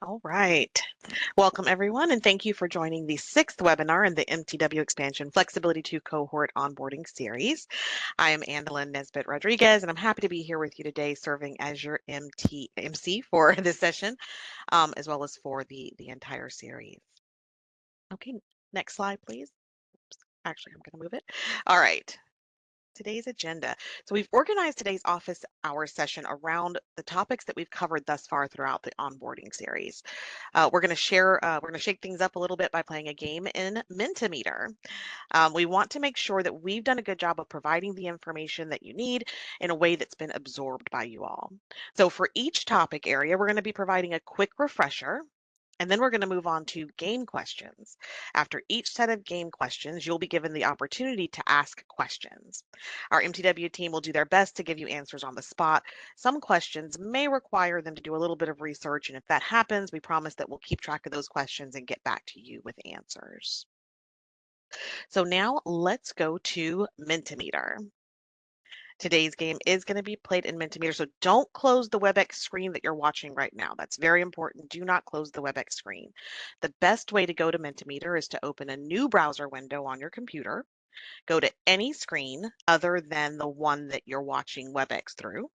All right. Welcome, everyone, and thank you for joining the sixth webinar in the MTW Expansion Flexibility to Cohort Onboarding Series. I am Andalyn Nesbitt Rodriguez, and I'm happy to be here with you today serving as your MC for this session, as well as for the entire series. Okay, next slide, please. Actually, I'm going to move it. All right. Today's agenda. So we've organized today's office hours session around the topics that we've covered thus far throughout the onboarding series. We're going to shake things up a little bit by playing a game in Mentimeter. We want to make sure that we've done a good job of providing the information that you need in a way that's been absorbed by you all. So for each topic area, we're going to be providing a quick refresher. And then we're going to move on to game questions. After each set of game questions, you'll be given the opportunity to ask questions. Our MTW team will do their best to give you answers on the spot. Some questions may require them to do a little bit of research, and if that happens, we promise that we'll keep track of those questions and get back to you with answers. So now let's go to Mentimeter. Today's game is going to be played in Mentimeter, so don't close the WebEx screen that you're watching right now. That's very important. Do not close the WebEx screen. The best way to go to Mentimeter is to open a new browser window on your computer. Go to any screen other than the one that you're watching WebEx through.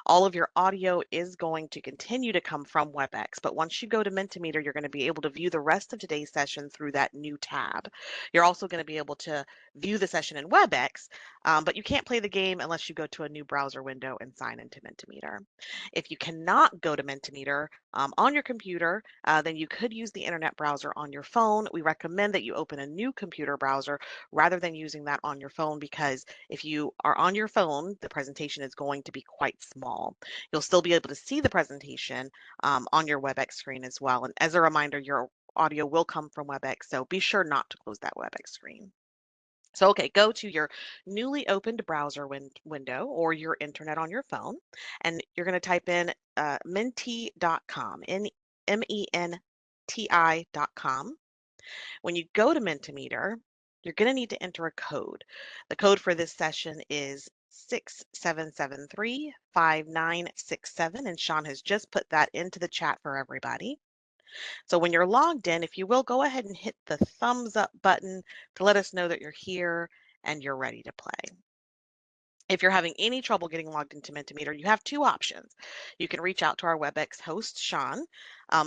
All of your audio is going to continue to come from WebEx, but once you go to Mentimeter, you're going to be able to view the rest of today's session through that new tab. You're also going to be able to view the session in WebEx, but you can't play the game unless you go to a new browser window and sign into Mentimeter. If you cannot go to Mentimeter on your computer, then you could use the internet browser on your phone. We recommend that you open a new computer browser rather than using that on your phone because if you are on your phone, the presentation is going to be quite small. You'll still be able to see the presentation on your WebEx screen as well. And as a reminder, your audio will come from WebEx, so be sure not to close that WebEx screen. So, okay, go to your newly opened browser window or your internet on your phone, and you're going to type in menti.com, MENTI.com. When you go to Mentimeter, you're going to need to enter a code. The code for this session is 67735967, and Sean has just put that into the chat for everybody. So when you're logged in, if you will, go ahead and hit the thumbs up button to let us know that you're here and you're ready to play. If you're having any trouble getting logged into Mentimeter, you have two options. You can reach out to our WebEx host, Sean,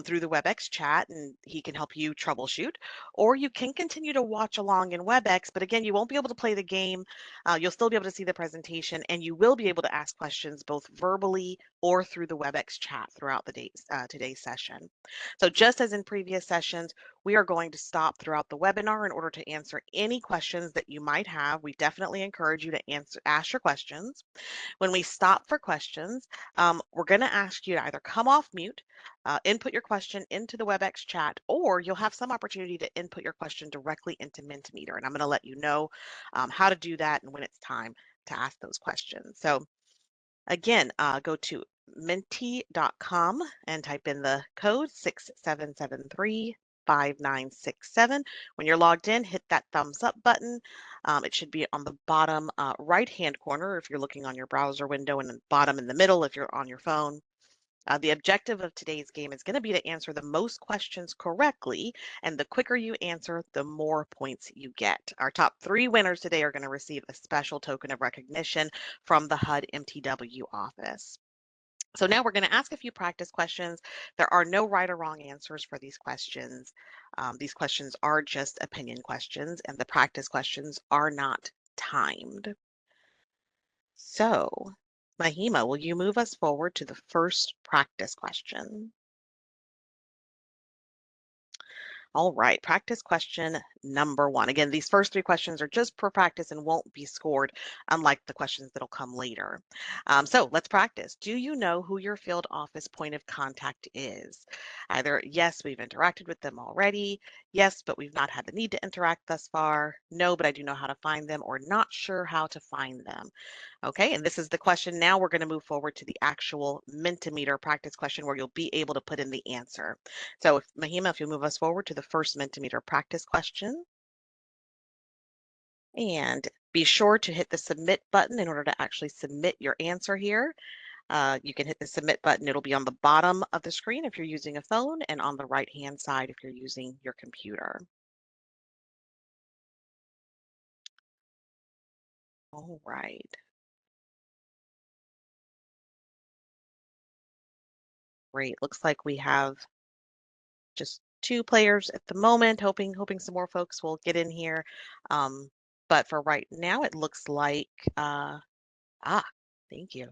through the WebEx chat, and he can help you troubleshoot. Or you can continue to watch along in WebEx, but again, you won't be able to play the game. You'll still be able to see the presentation, and you will be able to ask questions both verbally or through the WebEx chat throughout the today's session. So just as in previous sessions, we are going to stop throughout the webinar in order to answer any questions that you might have. We definitely encourage you to ask your questions. When we stop for questions, we're going to ask you to either come off mute, input your question into the WebEx chat, or you'll have some opportunity to input your question directly into Mentimeter. And I'm going to let you know how to do that and when it's time to ask those questions. So again, go to menti.com and type in the code 67735967. When you're logged in, hit that thumbs up button. It should be on the bottom right-hand corner if you're looking on your browser window, and the bottom in the middle if you're on your phone. The objective of today's game is going to be to answer the most questions correctly, and the quicker you answer, the more points you get. Our top 3 winners today are going to receive a special token of recognition from the HUD MTW office. So now we're going to ask a few practice questions. There are no right or wrong answers for these questions. These questions are just opinion questions, and the practice questions are not timed. So, Mahima, will you move us forward to the first practice question? All right, practice question number 1. Again, these first 3 questions are just for practice and won't be scored, unlike the questions that'll come later. So let's practice. Do you know who your field office point of contact is? Either yes, we've interacted with them already, yes, but we've not had the need to interact thus far, no, but I do know how to find them, or not sure how to find them. Okay, and this is the question. Now we're going to move forward to the actual Mentimeter practice question where you'll be able to put in the answer. So Mahima, if you move us forward to the first Mentimeter practice question. And be sure to hit the submit button in order to actually submit your answer here. You can hit the submit button. It'll be on the bottom of the screen if you're using a phone and on the right-hand side if you're using your computer. All right. Great. Looks like we have just two players at the moment, hoping some more folks will get in here. Um, but for right now, it looks like, ah, thank you.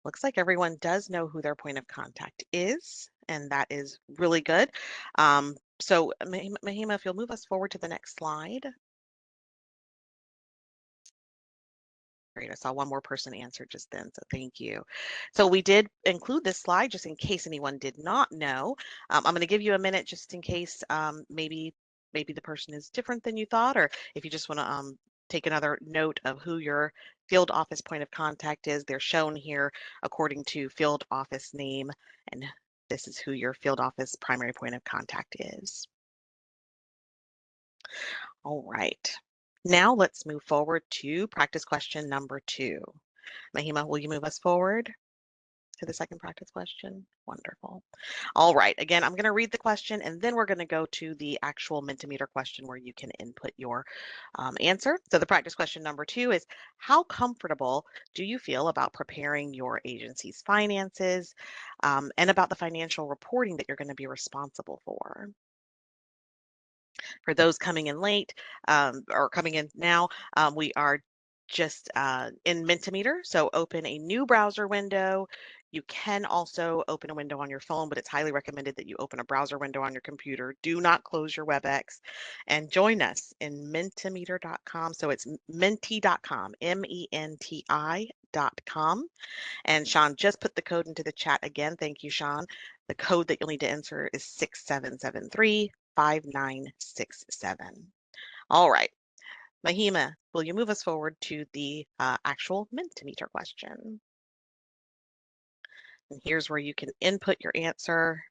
Looks like everyone does know who their point of contact is, and that is really good. So Mahima, if you'll move us forward to the next slide. Great. I saw one more person answer just then, so thank you. So we did include this slide just in case anyone did not know. I'm going to give you a minute just in case maybe the person is different than you thought, or if you just want to take another note of who your field office point of contact is. They're shown here according to field office name, and this is who your field office primary point of contact is. All right. Now let's move forward to practice question number 2. Mahima, will you move us forward to the second practice question? Wonderful. All right. Again, I'm going to read the question and then we're going to go to the actual Mentimeter question where you can input your answer. So the practice question number 2 is, how comfortable do you feel about preparing your agency's finances and about the financial reporting that you're going to be responsible for? For those coming in late or coming in now, we are just in Mentimeter. So open a new browser window. You can also open a window on your phone, but it's highly recommended that you open a browser window on your computer. Do not close your WebEx and join us in mentimeter.com. So it's menti.com, menti.com. And Sean just put the code into the chat again. Thank you, Sean. The code that you'll need to enter is 6773-5967. All right. Mahima, will you move us forward to the actual Mentimeter question? And here's where you can input your answer.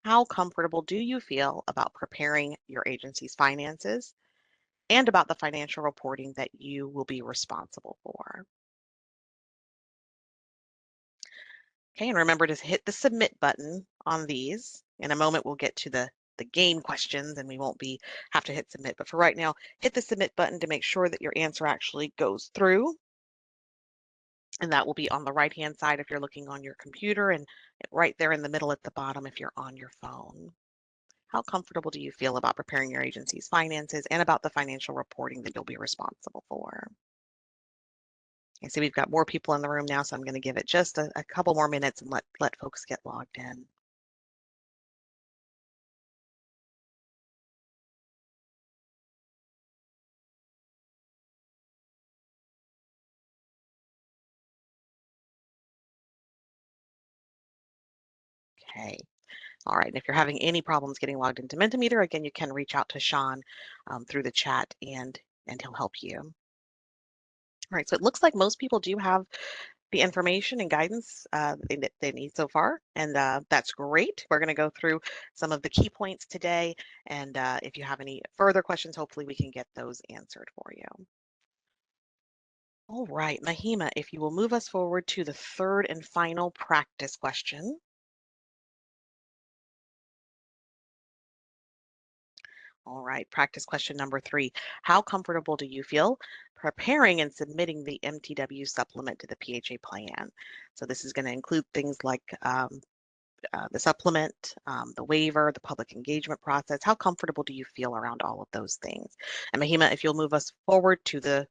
How comfortable do you feel about preparing your agency's finances and about the financial reporting that you will be responsible for? Okay, and remember to hit the submit button on these. In a moment, we'll get to the game questions and we won't have to hit submit. But for right now, hit the submit button to make sure that your answer actually goes through. And that will be on the right-hand side if you're looking on your computer and right there in the middle at the bottom if you're on your phone. How comfortable do you feel about preparing your agency's finances and about the financial reporting that you'll be responsible for? I see we've got more people in the room now, so I'm going to give it just a couple more minutes and let folks get logged in. Okay. All right. And if you're having any problems getting logged into Mentimeter, again, you can reach out to Sean through the chat and he'll help you. All right. So it looks like most people do have the information and guidance they need so far, and that's great. We're going to go through some of the key points today, and if you have any further questions, hopefully we can get those answered for you. All right, Mahima, if you will move us forward to the third and final practice question. All right, practice question number 3. How comfortable do you feel preparing and submitting the MTW supplement to the PHA plan? So this is going to include things like the supplement, the waiver, the public engagement process. How comfortable do you feel around all of those things? And Mahima, if you'll move us forward to the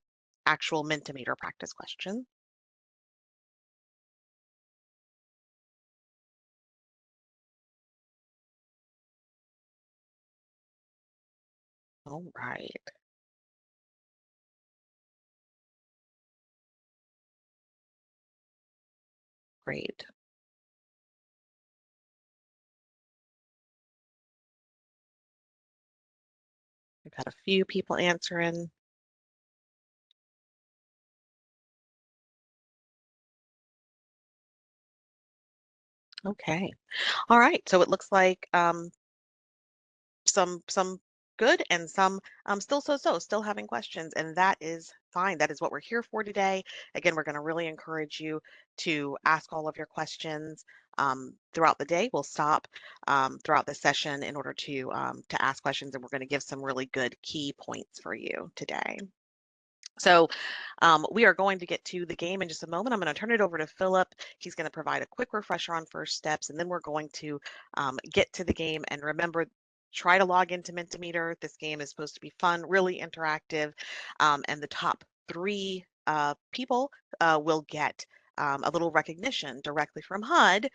actual Mentimeter practice question. All right, great. We've had a few people answering. Okay. All right. So it looks like some good and some still having questions, and that is fine. That is what we're here for today. Again, we're going to really encourage you to ask all of your questions throughout the day. We'll stop throughout the session in order to ask questions, and we're going to give some really good key points for you today. So we are going to get to the game in just a moment. I'm going to turn it over to Philip. He's going to provide a quick refresher on first steps, and then we're going to get to the game. And remember, try to log into Mentimeter. This game is supposed to be fun, really interactive, and the top 3 people will get a little recognition directly from HUD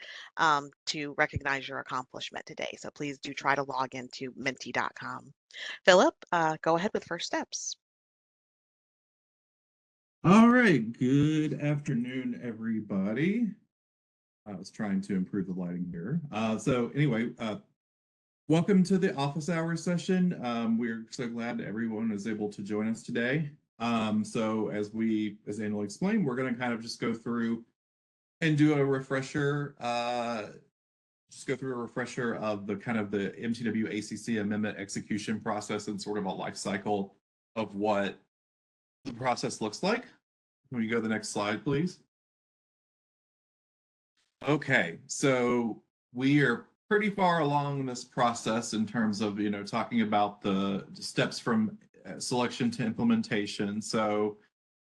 to recognize your accomplishment today. So please do try to log into menti.com. Philip, go ahead with first steps. All right, good afternoon, everybody. I was trying to improve the lighting here. So anyway, welcome to the office hours session. We're so glad everyone is able to join us today. So as Anna explained, we're going to kind of just go through and do a refresher, of the kind of the MTW ACC amendment execution process and sort of a life cycle of what the process looks like. Can we go to the next slide, please? Okay, so we are pretty far along in this process in terms of, talking about the steps from selection to implementation. So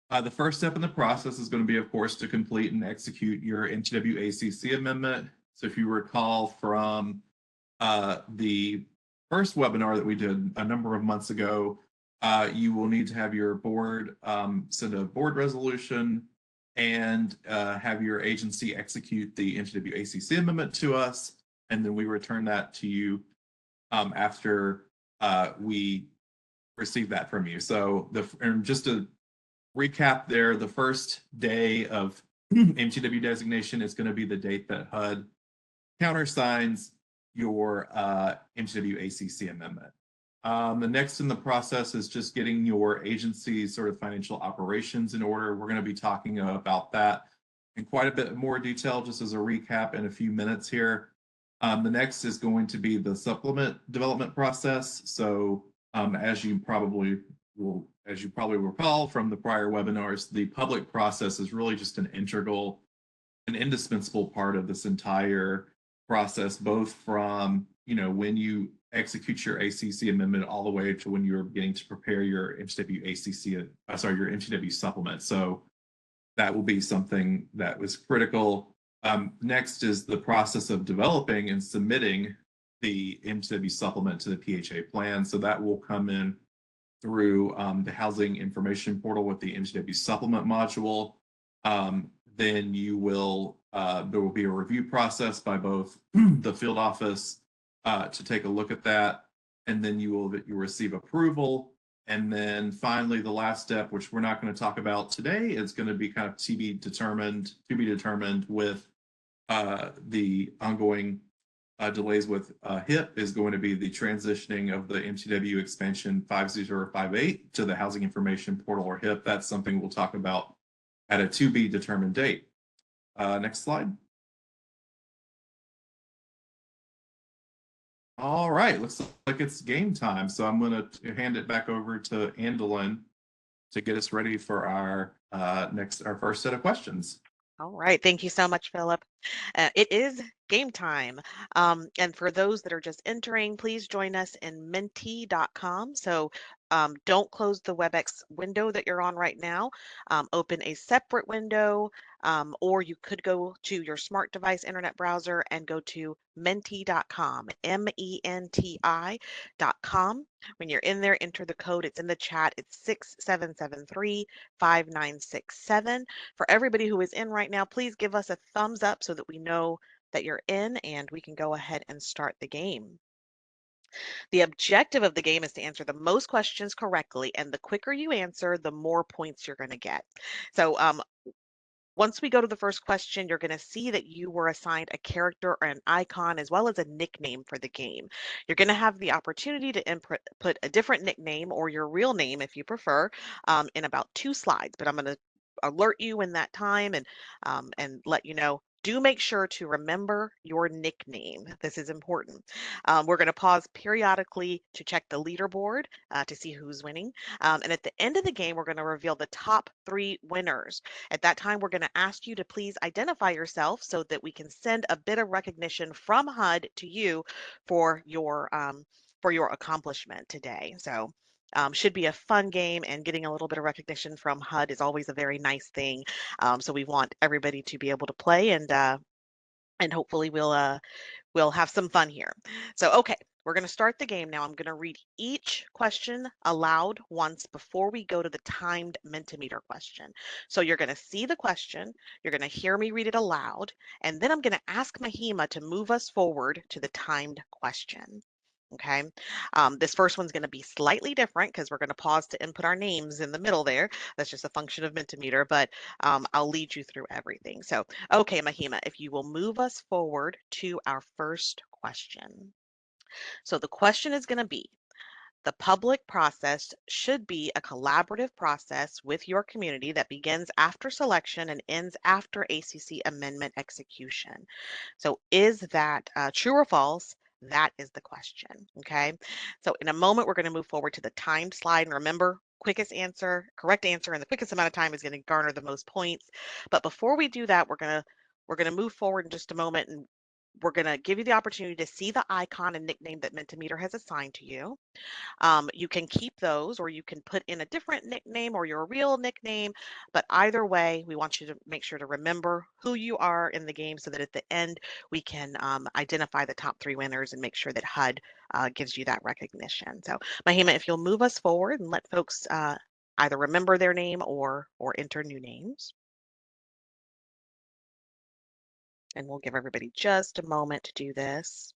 the first step in the process is going to be, of course, to complete and execute your MTW ACC amendment. So if you recall from the first webinar that we did a number of months ago, you will need to have your board send a board resolution and have your agency execute the MTW ACC amendment to us, and then we return that to you after we receive that from you. So and just to recap there, the first day of MTW designation is going to be the date that HUD countersigns your MTW ACC amendment. The next in the process is just getting your agency's sort of financial operations in order. We're going to be talking about that in quite a bit more detail, just as a recap in a few minutes here. The next is going to be the supplement development process. So as you probably recall from the prior webinars, the public process is really just an indispensable part of this entire process, both from when you execute your ACC amendment all the way to when you're beginning to prepare your your MTW supplement. So that will be something that was critical. Next is the process of developing and submitting the MTW supplement to the PHA plan. So that will come in through the housing information portal with the MTW supplement module. Then there will be a review process by both the field office to take a look at that, and then you receive approval. And then finally, the last step, which we're not going to talk about today, is going to be kind of to be determined with the ongoing delays with HIP, is going to be the transitioning of the MTW expansion 5058 to the housing information portal, or HIP. That's something we'll talk about at a to be determined date. Next slide. All right, looks like it's game time. So I'm going to hand it back over to Andalyn to get us ready for our first set of questions. All right, thank you so much, Philip. It is game time. And for those that are just entering, please join us in menti.com. So don't close the WebEx window that you're on right now. Open a separate window, or you could go to your smart device internet browser and go to menti.com, menti.com. When you're in there, enter the code. It's in the chat. It's 6773-5967. For everybody who is in right now, please give us a thumbs up so that we know that you're in and we can go ahead and start the game. The objective of the game is to answer the most questions correctly, and the quicker you answer, the more points you're going to get. So once we go to the first question, you're going to see that you were assigned a character or an icon as well as a nickname for the game. You're going to have the opportunity to put a different nickname or your real name, if you prefer, in about 2 slides, but I'm going to alert you in that time and let you know, do make sure to remember your nickname. This is important. We're going to pause periodically to check the leaderboard to see who's winning. And at the end of the game, we're going to reveal the top 3 winners. At that time, we're going to ask you to please identify yourself so that we can send a bit of recognition from HUD to you for your accomplishment today. So should be a fun game, and getting a little bit of recognition from HUD is always a very nice thing. So we want everybody to be able to play, and hopefully we'll have some fun here. So okay, we're going to start the game now. I'm going to read each question aloud once before we go to the timed Mentimeter question. So you're going to see the question, you're going to hear me read it aloud, and then I'm going to ask Mahima to move us forward to the timed question. Okay, this first one's going to be slightly different because we're going to pause to input our names in the middle there. That's just a function of Mentimeter, but I'll lead you through everything. So, okay, Mahima, if you will move us forward to our first question. So the question is going to be, the public process should be a collaborative process with your community that begins after selection and ends after ACC amendment execution. So is that true or false? That is the question, okay? So in a moment, we're going to move forward to the timed slide. And remember, correct answer in the quickest amount of time is going to garner the most points. But before we do that, we're going to move forward in just a moment, and we're going to give you the opportunity to see the icon and nickname that Mentimeter has assigned to you. You can keep those, or you can put in a different nickname or your real nickname. But either way, we want you to make sure to remember who you are in the game so that at the end we can identify the top 3 winners and make sure that HUD gives you that recognition. So, Mahima, if you'll move us forward and let folks either remember their name or enter new names. And we'll give everybody just a moment to do this.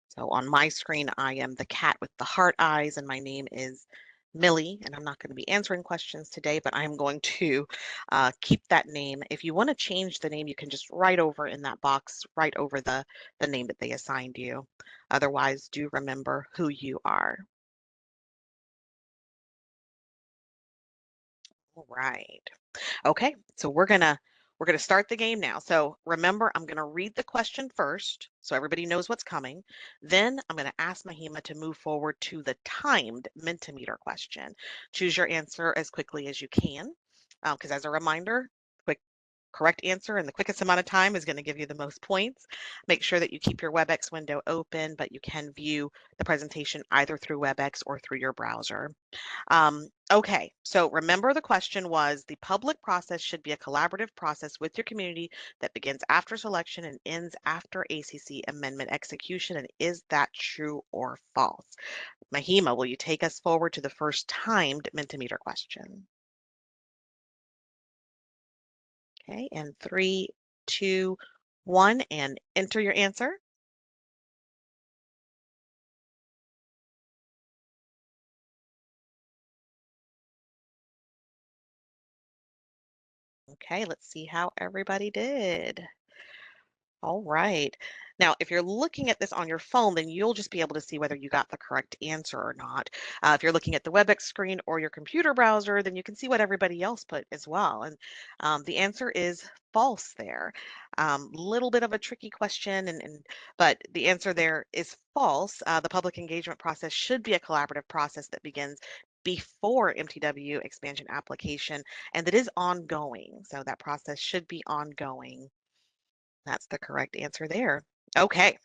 So on my screen, I am the cat with the heart eyes, and my name is Millie, and I'm not going to be answering questions today, but I'm going to keep that name. If you want to change the name, you can just write over in that box, right over the name that they assigned you. Otherwise, do remember who you are. All right. Okay, so we're gonna start the game now. So remember, I'm gonna read the question first, so everybody knows what's coming. Then I'm gonna ask Mahima to move forward to the timed Mentimeter question. Choose your answer as quickly as you can, because as a reminder, quick correct answer in the quickest amount of time is going to give you the most points. Make sure that you keep your WebEx window open, but you can view the presentation either through WebEx or through your browser. Okay, so remember the question was, the public process should be a collaborative process with your community that begins after selection and ends after ACC amendment execution. And is that true or false? Mahima, will you take us forward to the first timed Mentimeter question? Okay, and 3, 2, 1, and enter your answer. Okay, let's see how everybody did. All right. Now, if you're looking at this on your phone, then you'll just be able to see whether you got the correct answer or not. If you're looking at the WebEx screen or your computer browser, then you can see what everybody else put as well. And the answer is false there. Little bit of a tricky question, but the answer there is false. The public engagement process should be a collaborative process that begins before MTW expansion application, and that is ongoing. So that process should be ongoing. That's the correct answer there. Okay.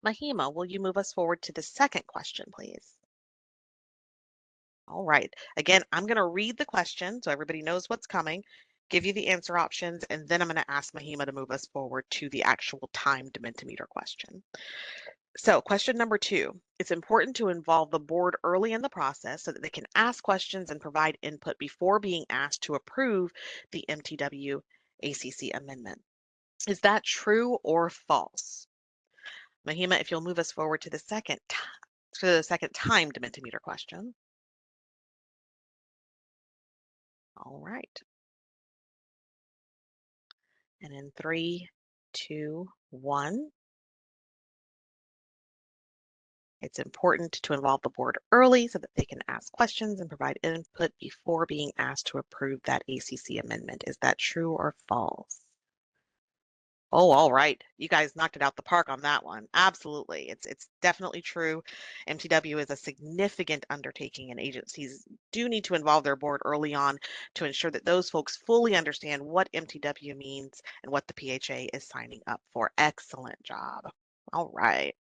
Mahima, will you move us forward to the second question, please? All right. Again, I'm going to read the question so everybody knows what's coming, give you the answer options, and then I'm going to ask Mahima to move us forward to the actual timed Mentimeter question. So, question number 2, it's important to involve the board early in the process so that they can ask questions and provide input before being asked to approve the MTW ACC amendment. Is that true or false? Mahima, if you'll move us forward to the second timed Mentimeter question. All right. And in 3, 2, 1. It's important to involve the board early so that they can ask questions and provide input before being asked to approve that ACC amendment. Is that true or false? Oh, all right. You guys knocked it out the park on that one. Absolutely. It's definitely true. MTW is a significant undertaking, and agencies do need to involve their board early on to ensure that those folks fully understand what MTW means and what the PHA is signing up for. Excellent job. All right.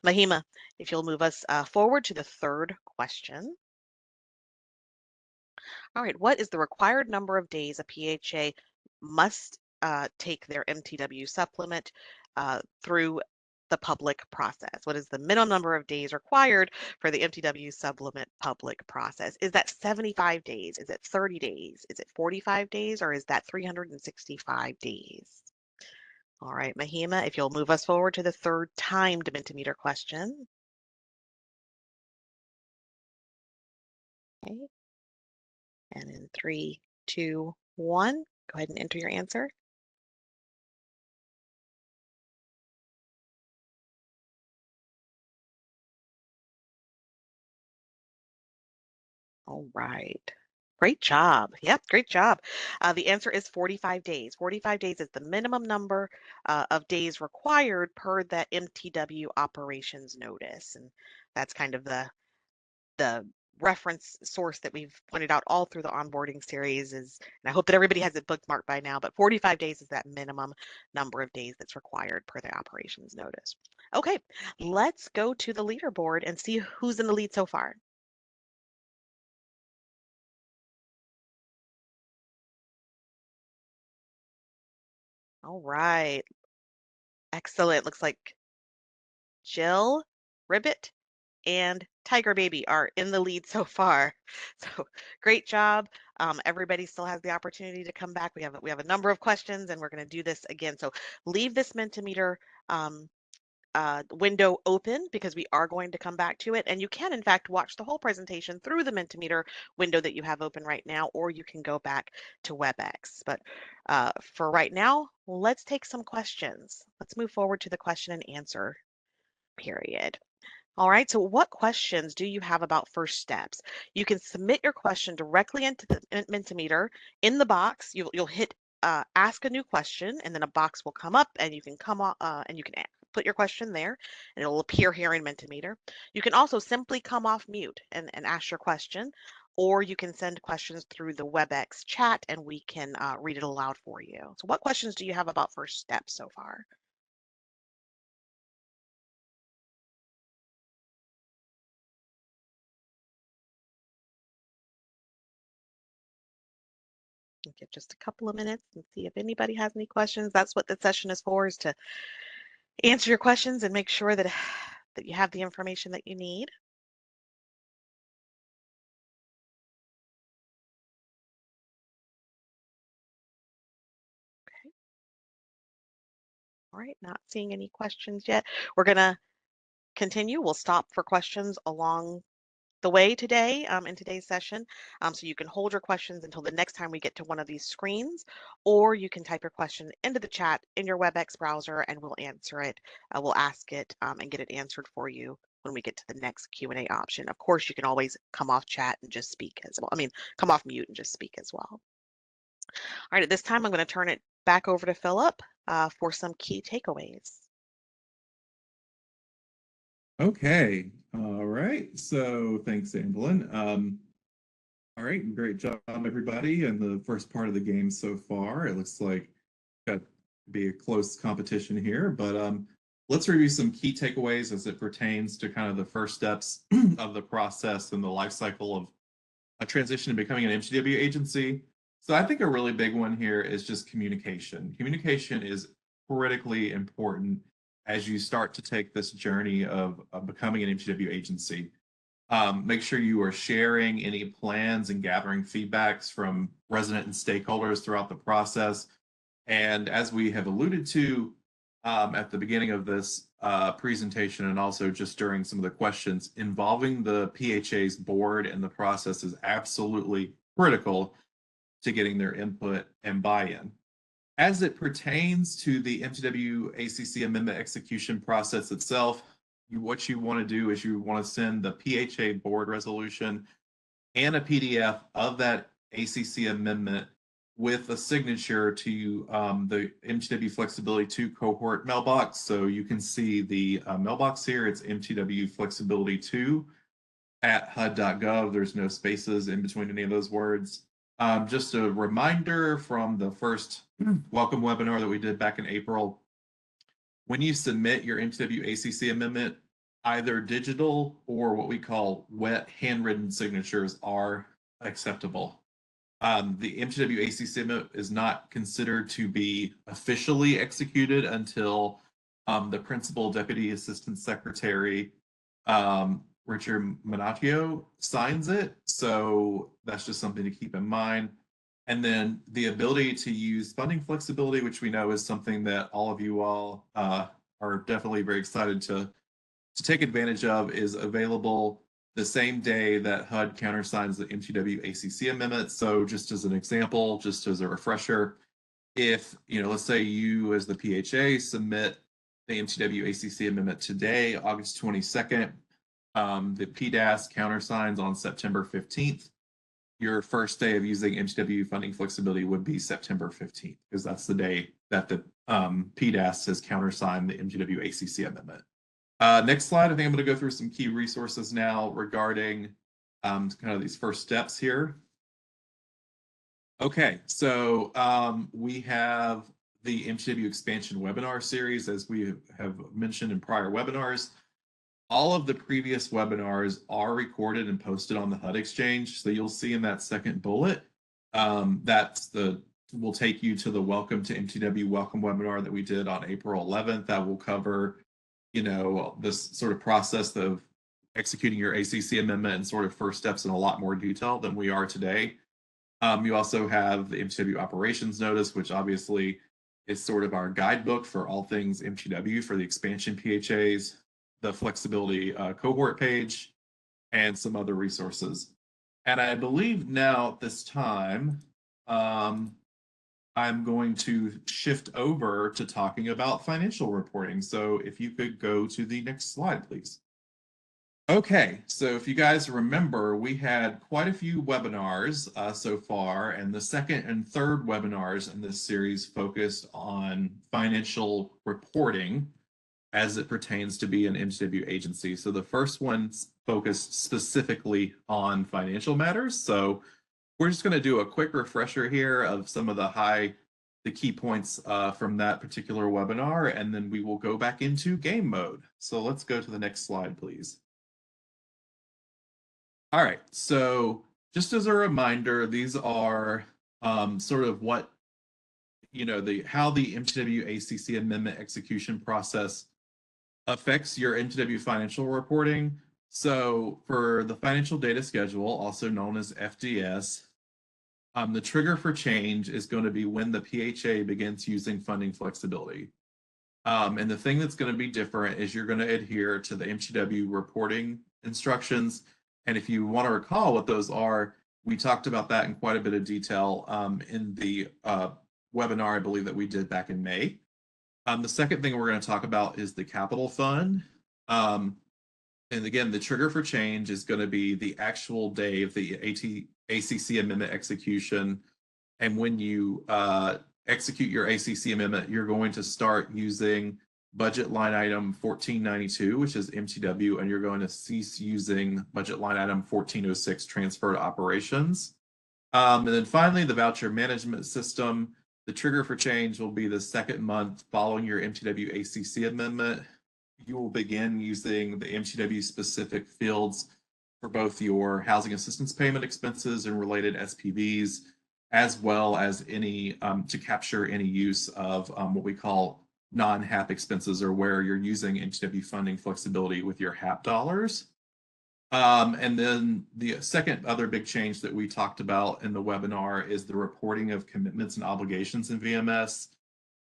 Mahima, if you'll move us forward to the third question. All right, what is the required number of days a PHA must take their MTW supplement through the public process? What is the minimum number of days required for the MTW supplement public process? Is that 75 days? Is it 30 days? Is it 45 days? Or is that 365 days? All right, Mahima, if you'll move us forward to the third timed Mentimeter question. Okay, and in 3, 2, 1, go ahead and enter your answer. All right. Great job. Yep, great job. The answer is 45 days. 45 days is the minimum number of days required per that MTW operations notice. And that's kind of the reference source that we've pointed out all through the onboarding series is, and I hope that everybody has it bookmarked by now, but 45 days is that minimum number of days that's required per the operations notice. Okay, let's go to the leaderboard and see who's in the lead so far. All right. Excellent. Looks like Jill, Ribbit, and Tiger Baby are in the lead so far. So great job. Everybody still has the opportunity to come back. We have a number of questions, and we're going to do this again. So leave this Mentimeter window open because we are going to come back to it. And you can, in fact, watch the whole presentation through the Mentimeter window that you have open right now, or you can go back to WebEx. But for right now, let's take some questions. Let's move forward to the question and answer period. All right, so what questions do you have about first steps? You can submit your question directly into the Mentimeter in the box. You'll hit ask a new question, and then a box will come up, and you can put your question there, and it'll appear here in Mentimeter. You can also simply come off mute and ask your question, or you can send questions through the WebEx chat, and we can read it aloud for you. So what questions do you have about first steps so far? Give just a couple of minutes and see if anybody has any questions. That's what the session is for, is to answer your questions and make sure that that you have the information that you need. Okay. All right, not seeing any questions yet. We're gonna continue. We'll stop for questions along the way today in today's session. So you can hold your questions until the next time we get to one of these screens, or you can type your question into the chat in your WebEx browser and we'll answer it. We'll ask it and get it answered for you when we get to the next Q&A option. Of course, you can always come off chat and just speak as well. I mean, come off mute and just speak as well. All right, at this time, I'm going to turn it back over to Philip for some key takeaways. Okay. All right. So thanks, Andelin. All right. Great job, everybody. And the first part of the game so far, it looks like got to be a close competition here, but let's review some key takeaways as it pertains to kind of the first steps of the process and the life cycle of a transition to becoming an MTW agency. So I think a really big one here is just communication. Communication is critically important as you start to take this journey of becoming an MTW agency. Make sure you are sharing any plans and gathering feedbacks from resident and stakeholders throughout the process. And as we have alluded to at the beginning of this presentation and also just during some of the questions, involving the PHA's board and the process is absolutely critical to getting their input and buy-in. As it pertains to the MTW ACC amendment execution process itself, what you want to do is you want to send the PHA board resolution and a PDF of that ACC amendment with a signature to the MTW Flexibility 2 cohort mailbox. So you can see the mailbox here. It's MTW Flexibility 2 at HUD.gov. There's no spaces in between any of those words. Just a reminder from the first welcome webinar that we did back in April, when you submit your MTW ACC amendment, either digital or what we call wet handwritten signatures are acceptable. The MTW ACC amendment is not considered to be officially executed until the Principal Deputy Assistant Secretary, Richard Minacchio, signs it. So that's just something to keep in mind. And then the ability to use funding flexibility, which we know is something that all of you all are definitely very excited to take advantage of, is available the same day that HUD countersigns the MTW ACC amendment. So just as an example, just as a refresher, if, let's say you as the PHA submit the MTW ACC amendment today, August 22nd, the PDAS countersigns on September 15th. Your first day of using MTW funding flexibility would be September 15th, because that's the day that the PDAS has countersigned the MTW ACC amendment. Next slide, I think I'm going to go through some key resources now regarding kind of these first steps here. Okay, so we have the MTW expansion webinar series, as we have mentioned in prior webinars. All of the previous webinars are recorded and posted on the HUD Exchange. So you'll see in that second bullet, will take you to the Welcome to MTW welcome webinar that we did on April 11th. That will cover, this sort of process of executing your ACC amendment and sort of first steps in a lot more detail than we are today. You also have the MTW operations notice, which obviously is sort of our guidebook for all things MTW for the expansion PHAs, the flexibility cohort page, and some other resources. And I believe now at this time, I'm going to shift over to talking about financial reporting. So if you could go to the next slide, please. Okay, so if you guys remember, we had quite a few webinars so far, and the second and third webinars in this series focused on financial reporting as it pertains to be an MTW agency. So the first one focused specifically on financial matters. So we're just going to do a quick refresher here of some of the key points from that particular webinar, and then we will go back into game mode. So let's go to the next slide, please. All right, so just as a reminder, these are sort of what, how the MTW ACC amendment execution process affects your MTW financial reporting. So for the financial data schedule, also known as FDS, the trigger for change is going to be when the PHA begins using funding flexibility. And the thing that's going to be different is you're going to adhere to the MTW reporting instructions. And if you want to recall what those are, we talked about that in quite a bit of detail in the webinar, I believe, that we did back in May. The second thing we're going to talk about is the capital fund. And again, the trigger for change is going to be the actual day of the ACC amendment execution. And when you execute your ACC amendment, you're going to start using budget line item 1492, which is MTW, and you're going to cease using budget line item 1406, transfer to operations. And then finally, the voucher management system. The trigger for change will be the second month following your MTW ACC amendment. You will begin using the MTW specific fields for both your housing assistance payment expenses and related SPVs, as well as any to capture any use of what we call non-HAP expenses, or where you're using MTW funding flexibility with your HAP dollars. And then the second other big change that we talked about in the webinar is the reporting of commitments and obligations in VMS.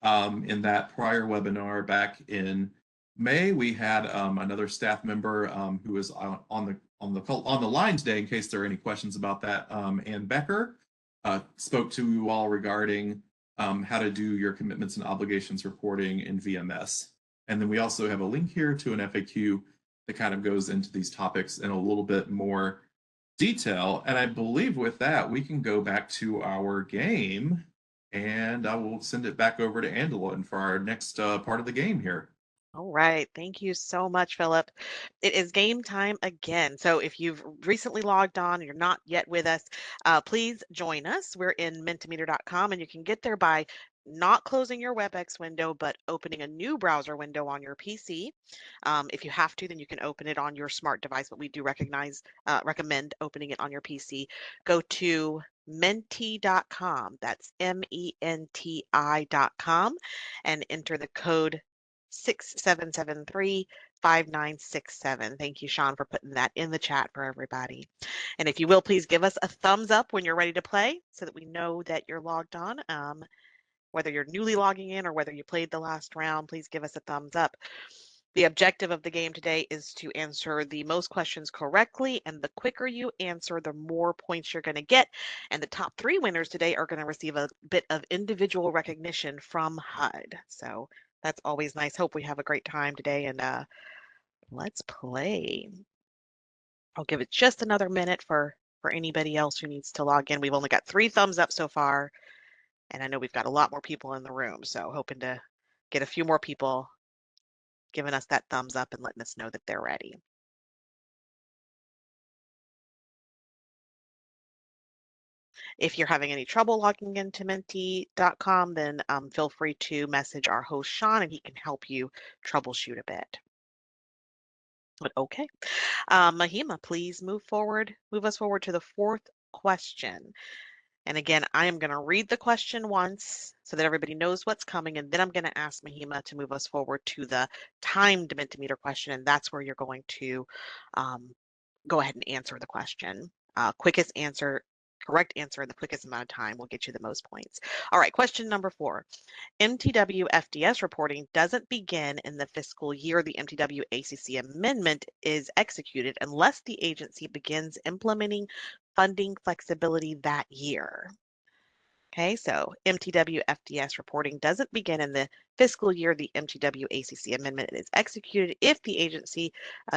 In that prior webinar back in May, we had another staff member who was on the line today, in case there are any questions about that. Ann Becker spoke to you all regarding how to do your commitments and obligations reporting in VMS. And then we also have a link here to an FAQ that kind of goes into these topics in a little bit more detail. And I believe with that, we can go back to our game, and I will send it back over to Andelon for our next part of the game here. All right. Thank you so much, Philip. It is game time again. So if you've recently logged on and you're not yet with us, please join us. We're in mentimeter.com, and you can get there by not closing your WebEx window, but opening a new browser window on your PC. If you have to, then you can open it on your smart device, but we do recommend opening it on your PC. Go to menti.com. That's menti.com, and enter the code 6773-5967. Thank you, Sean, for putting that in the chat for everybody. And if you will, please give us a thumbs up when you're ready to play so that we know that you're logged on. Whether you're newly logging in or whether you played the last round, please give us a thumbs up. The objective of the game today is to answer the most questions correctly, and the quicker you answer, the more points you're going to get. And the top 3 winners today are going to receive a bit of individual recognition from HUD. So that's always nice. Hope we have a great time today, and let's play. I'll give it just another minute for anybody else who needs to log in. We've only got 3 thumbs up so far, and I know we've got a lot more people in the room, so hoping to get a few more people giving us that thumbs up and letting us know that they're ready. If you're having any trouble logging into menti.com, then feel free to message our host, Sean, and he can help you troubleshoot a bit. But okay. Mahima, please move us forward to the 4th question. And again, I am going to read the question once so that everybody knows what's coming, and then I'm going to ask Mahima to move us forward to the timed Mentimeter question, and that's where you're going to go ahead and answer the question. Correct answer in the quickest amount of time will get you the most points. All right, question number 4. MTW FDS reporting doesn't begin in the fiscal year the MTW ACC amendment is executed unless the agency begins implementing funding flexibility that year. Okay, so MTW FDS reporting doesn't begin in the fiscal year the MTW ACC amendment is executed if the agency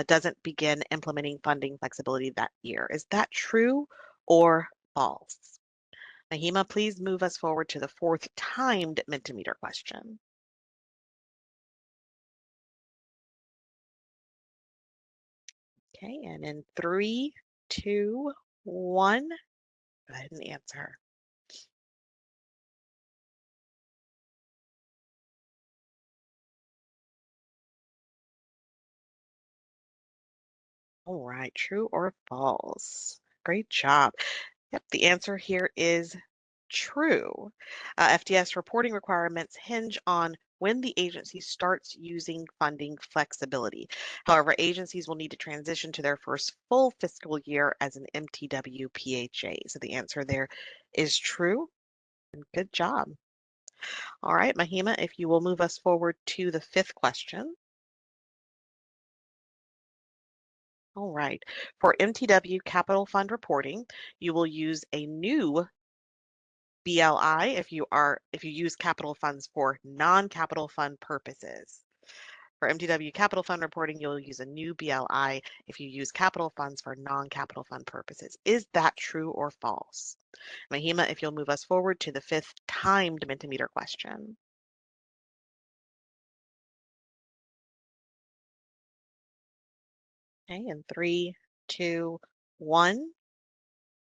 doesn't begin implementing funding flexibility that year. Is that true or false? Mahima, please move us forward to the 4th timed Mentimeter question. Okay, and in 3, 2, 1, go ahead and answer. All right, true or false? Great job. Yep, the answer here is true. FDS reporting requirements hinge on when the agency starts using funding flexibility. However, agencies will need to transition to their first full fiscal year as an MTW PHA. So the answer there is true, and good job. All right, Mahima, if you will move us forward to the 5th question. All right. For MTW Capital Fund reporting, you will use a new BLI if you use capital funds for non-capital fund purposes. For MTW Capital Fund reporting, you'll use a new BLI if you use capital funds for non-capital fund purposes. Is that true or false? Mahima, if you'll move us forward to the 5th timed Mentimeter question. Okay, in 3, 2, 1,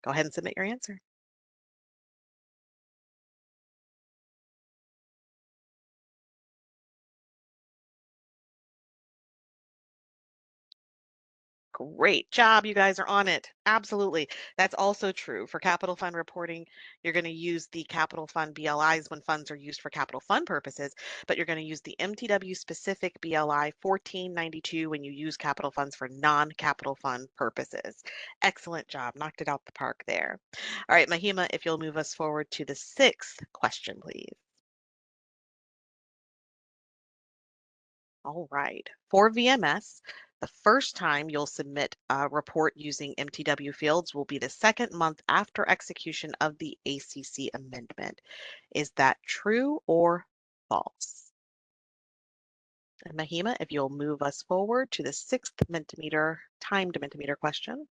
go ahead and submit your answer. Great job. You guys are on it. Absolutely. That's also true. For capital fund reporting, you're going to use the capital fund BLIs when funds are used for capital fund purposes, but you're going to use the MTW specific BLI 1492 when you use capital funds for non-capital fund purposes. Excellent job. Knocked it out the park there. All right, Mahima, if you'll move us forward to the 6th question, please. All right. For VMS, the first time you'll submit a report using MTW fields will be the 2nd month after execution of the ACC amendment. Is that true or false? And Mahima, if you'll move us forward to the sixth Mentimeter, timed Mentimeter question.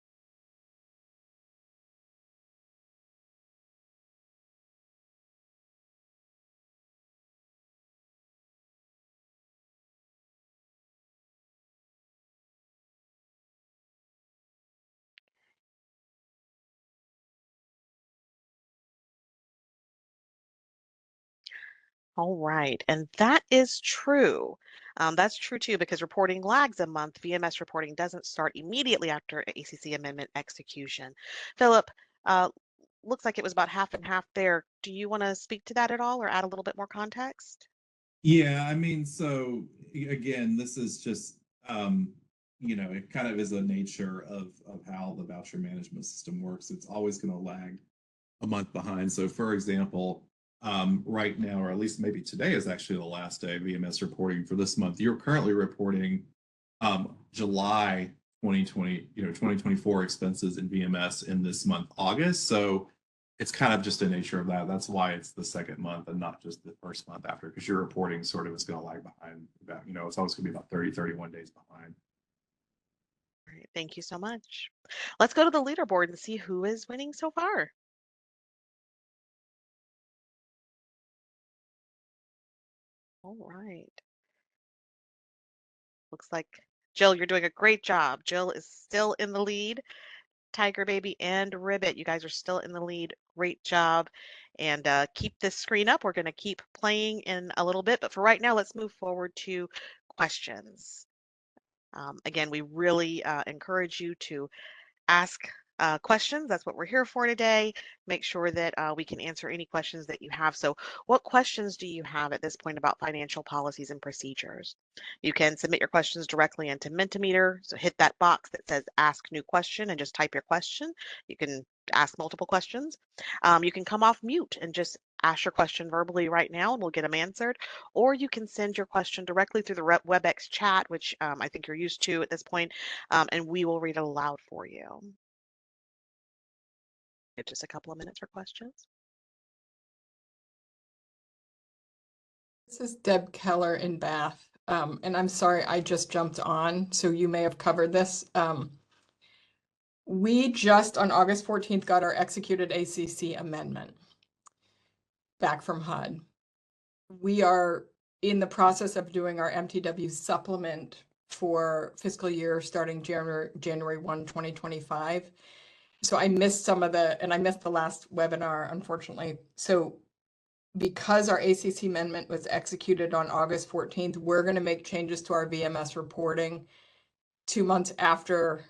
All right, and that is true. That's true too, because reporting lags a month. VMS reporting doesn't start immediately after ACC amendment execution. Philip, uh, looks like it was about half and half there. Do you want to speak to that at all or add a little bit more context? Yeah, I mean, so again, this is just it kind of is a nature of how the voucher management system works. It's always going to lag a month behind. So, for example, right now, or at least maybe today is actually the last day of VMS reporting for this month. You're currently reporting July 2020, 2024 expenses in VMS in this month, August. So it's kind of just a nature of that. That's why it's the second month and not just the first month after, because your reporting sort of is going to lag behind about, it's always going to be about 30, 31 days behind. All right, thank you so much. Let's go to the leaderboard and see who is winning so far. All right. Looks like Jill, you're doing a great job. Jill is still in the lead. Tiger Baby and Ribbit, you guys are still in the lead. Great job. And keep this screen up. We're going to keep playing in a little bit. But for right now, let's move forward to questions. Again, we really encourage you to ask questions. That's what we're here for today. Make sure that we can answer any questions that you have. So, what questions do you have at this point about financial policies and procedures? You can submit your questions directly into Mentimeter. So, hit that box that says Ask New Question and just type your question. You can ask multiple questions. You can come off mute and just ask your question verbally right now and we'll get them answered. Or you can send your question directly through the WebEx chat, which I think you're used to at this point, and we will read it aloud for you. Just a couple of minutes for questions. This is Deb Keller in Bath. And I'm sorry, I just jumped on, so you may have covered this. We just on August 14th got our executed ACC amendment back from HUD. We are in the process of doing our MTW supplement for fiscal year starting January 1, 2025. So I missed and I missed the last webinar, unfortunately. So because our ACC amendment was executed on August 14th, we're going to make changes to our VMS reporting 2 months after.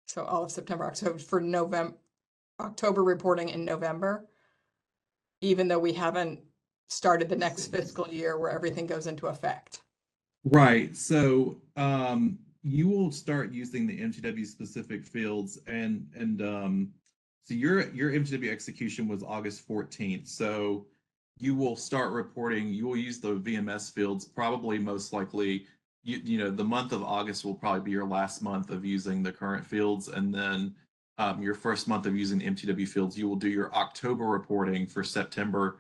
So all of September, October for October reporting in November, even though we haven't started the next fiscal year where everything goes into effect. Right. So you will start using the MTW specific fields and so your MTW execution was August 14th. So you will start reporting, you will use the VMS fields, probably most likely, the month of August will probably be your last month of using the current fields. And then your first month of using the MTW fields, you will do your October reporting for September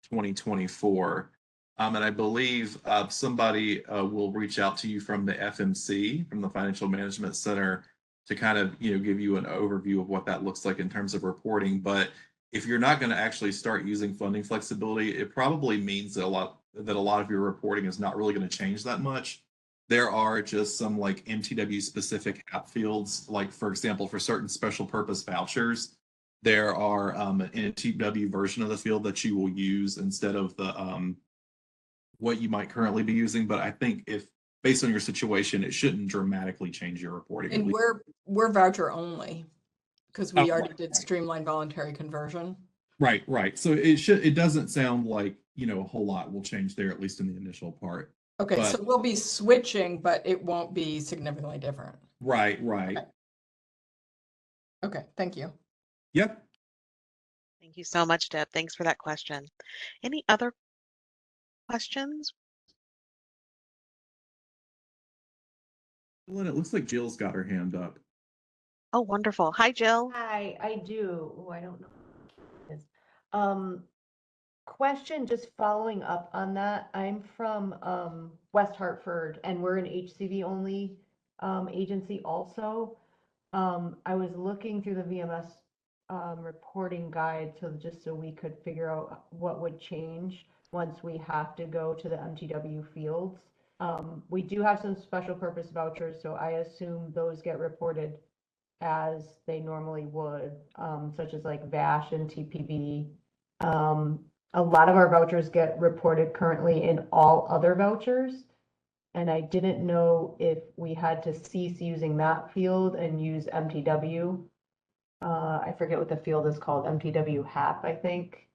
2024. And I believe somebody will reach out to you from the FMC, from the Financial Management Center, to kind of give you an overview of what that looks like in terms of reporting. But if you're not going to actually start using funding flexibility, it probably means that a lot of your reporting is not really going to change that much. There are just some like MTW specific app fields, like for example, for certain special purpose vouchers, there are an MTW version of the field that you will use instead of the what you might currently be using. But I think if based on your situation, it shouldn't dramatically change your reporting. And we're voucher only because we already did Right. streamlined voluntary conversion. Right. So it doesn't sound like, a whole lot will change there, at least in the initial part. Okay, But so we'll be switching, but it won't be significantly different. right. Okay, thank you. Yep. Thank you so much, Deb. Thanks for that question. Any other questions? Well, it looks like Jill's got her hand up. Oh, wonderful. Hi, Jill. Hi, I do. Oh, I don't know. What it is. question, just following up on that. I'm from West Hartford, and we're an HCV only agency also. I was looking through the VMS reporting guide, so just so we could figure out what would change once we have to go to the MTW fields. We do have some special purpose vouchers, so I assume those get reported as they normally would, such as like VASH and TPV. A lot of our vouchers get reported currently in all other vouchers. And I didn't know if we had to cease using that field and use MTW. I forget what the field is called, MTW HAP, I think.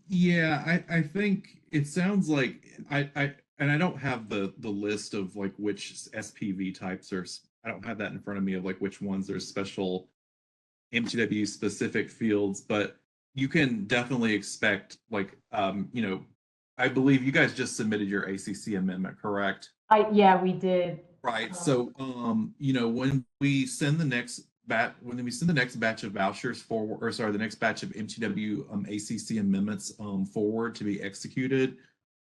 Yeah, I think it sounds like and I don't have the list of like which SPV types are. I don't have that in front of me of like which ones are special MTW specific fields, but you can definitely expect like I believe you guys just submitted your ACC amendment, correct? Yeah, we did. Right. So when we send the next batch of vouchers forward, or sorry, the next batch of MTW ACC amendments forward to be executed,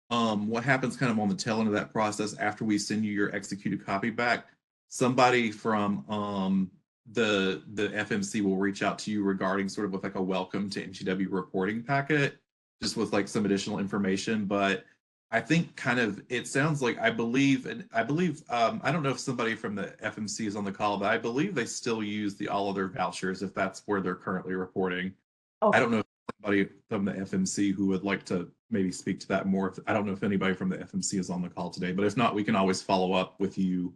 what happens kind of on the tail end of that process after we send you your executed copy back, somebody from the FMC will reach out to you regarding sort of with like a welcome to MTW reporting packet, just with like some additional information. But I think kind of it sounds like I believe I don't know if somebody from the FMC is on the call, but I believe they still use the all other vouchers if that's where they're currently reporting. Okay. I don't know if somebody from the FMC who would like to maybe speak to that more. I don't know if anybody from the FMC is on the call today, but if not, we can always follow up with you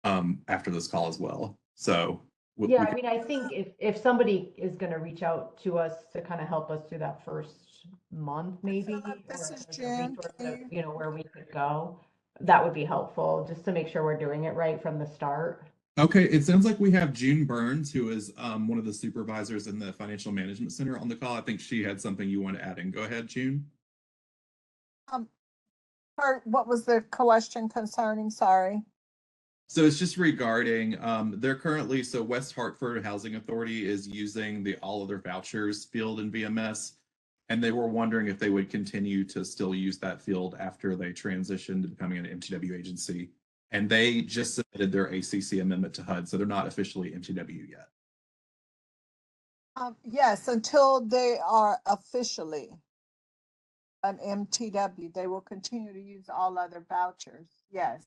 after this call as well. So yeah, I mean, I think if somebody is going to reach out to us to kind of help us through that first month, maybe, This is like a Jen. resource of, where we could go, that would be helpful just to make sure we're doing it right from the start. Okay, it sounds like we have June Burns, who is one of the supervisors in the Financial Management Center on the call. I think she had something you want to add in. Go ahead, June. What was the question concerning? Sorry. So it's just regarding they're currently, so West Hartford Housing Authority is using the all other vouchers field in VMS, and they were wondering if they would continue to still use that field after they transitioned to becoming an MTW agency. And they just submitted their ACC amendment to HUD, so they're not officially MTW yet. Yes, until they are officially an MTW, they will continue to use all other vouchers. Yes.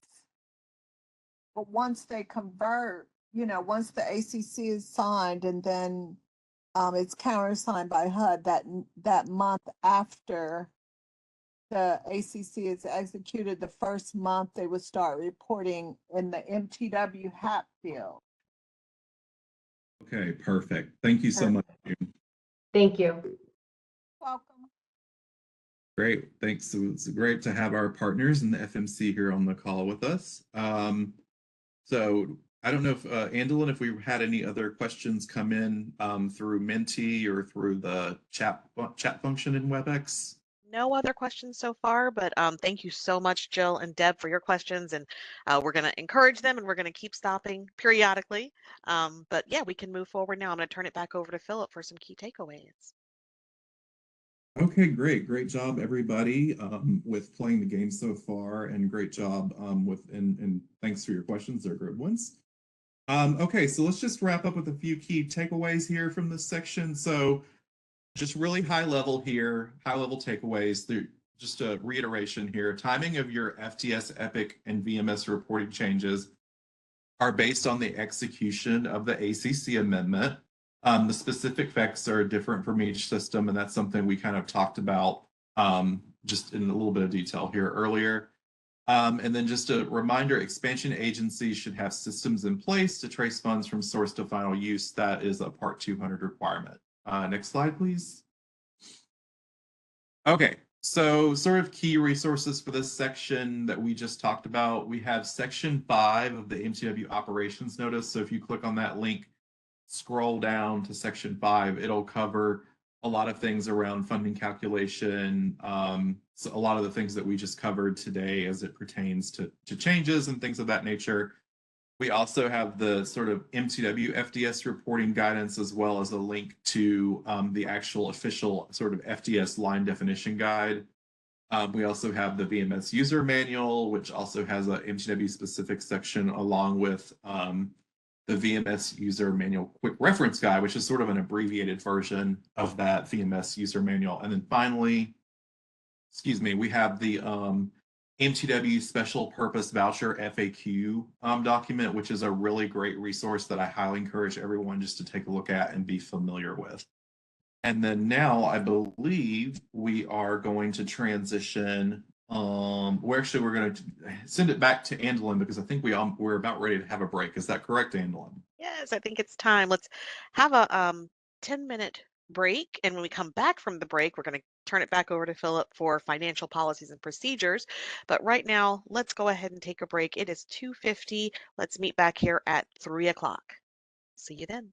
But once they convert, once the ACC is signed and then it's countersigned by HUD that month after the ACC is executed, the first month they would start reporting in the MTW HAP field. Okay, perfect. Thank you so much, June. Thank you. Welcome. Great, thanks. So it's great to have our partners in the FMC here on the call with us. So I don't know if Andalyn, if we had any other questions come in through Menti or through the chat function in WebEx. No other questions so far, but thank you so much, Jill and Deb, for your questions. And we're going to encourage them and we're going to keep stopping periodically. But yeah, we can move forward now. I'm going to turn it back over to Philip for some key takeaways. Okay, great. Great job, everybody, with playing the game so far, and great job and thanks for your questions. They're good ones. Okay, so let's just wrap up with a few key takeaways here from this section. So just really high level here, high level takeaways. Just a reiteration here. Timing of your FTS, EPIC, and VMS reporting changes are based on the execution of the ACC amendment. The specific effects are different from each system, and that's something we kind of talked about just in a little bit of detail here earlier. And then just a reminder, expansion agencies should have systems in place to trace funds from source to final use. That is a Part 200 requirement. Next slide, please. Okay, so sort of key resources for this section that we just talked about. We have Section 5 of the MTW Operations Notice. So if you click on that link, scroll down to Section 5, it'll cover a lot of things around funding calculation, so a lot of the things that we just covered today as it pertains to changes and things of that nature. We also have the sort of MTW FDS reporting guidance, as well as a link to the actual official sort of FDS line definition guide. We also have the VMS user manual, which also has a MTW specific section, along with the VMS user manual quick reference guide, which is sort of an abbreviated version of that VMS user manual. And then finally, excuse me, we have the MTW Special Purpose Voucher FAQ document, which is a really great resource that I highly encourage everyone just to take a look at and be familiar with. And then now I believe we are going to transition. We're going to send it back to Andalyn because I think we're about ready to have a break. Is that correct, Andalyn? Yes, I think it's time. Let's have a 10-minute break. And when we come back from the break, we're going to turn it back over to Philip for financial policies and procedures. But right now, let's go ahead and take a break. It is 2:50. Let's meet back here at 3 o'clock. See you then.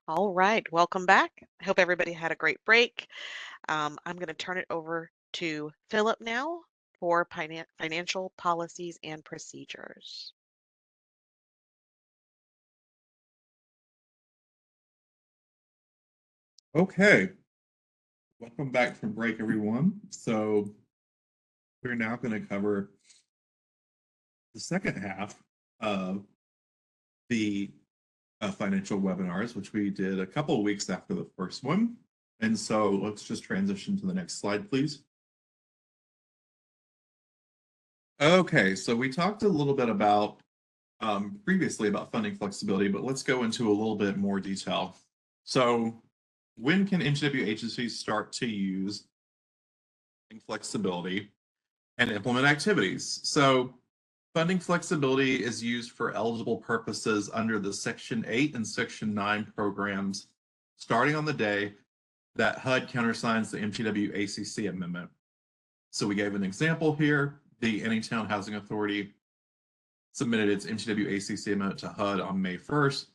All right, welcome back. I hope everybody had a great break. I'm going to turn it over to Philip now for financial policies and procedures. Okay. Welcome back from break, everyone. So we're now going to cover the second half of the financial webinars, which we did a couple of weeks after the first one. And so let's just transition to the next slide, please. Okay, so we talked a little bit about previously about funding flexibility, but let's go into a little bit more detail. So when can MTW agencies start to use funding flexibility and implement activities? So funding flexibility is used for eligible purposes under the Section 8 and Section 9 programs starting on the day that HUD countersigns the MTW ACC amendment. So we gave an example here. The Anytown Housing Authority submitted its MTW ACC amendment to HUD on May 1st.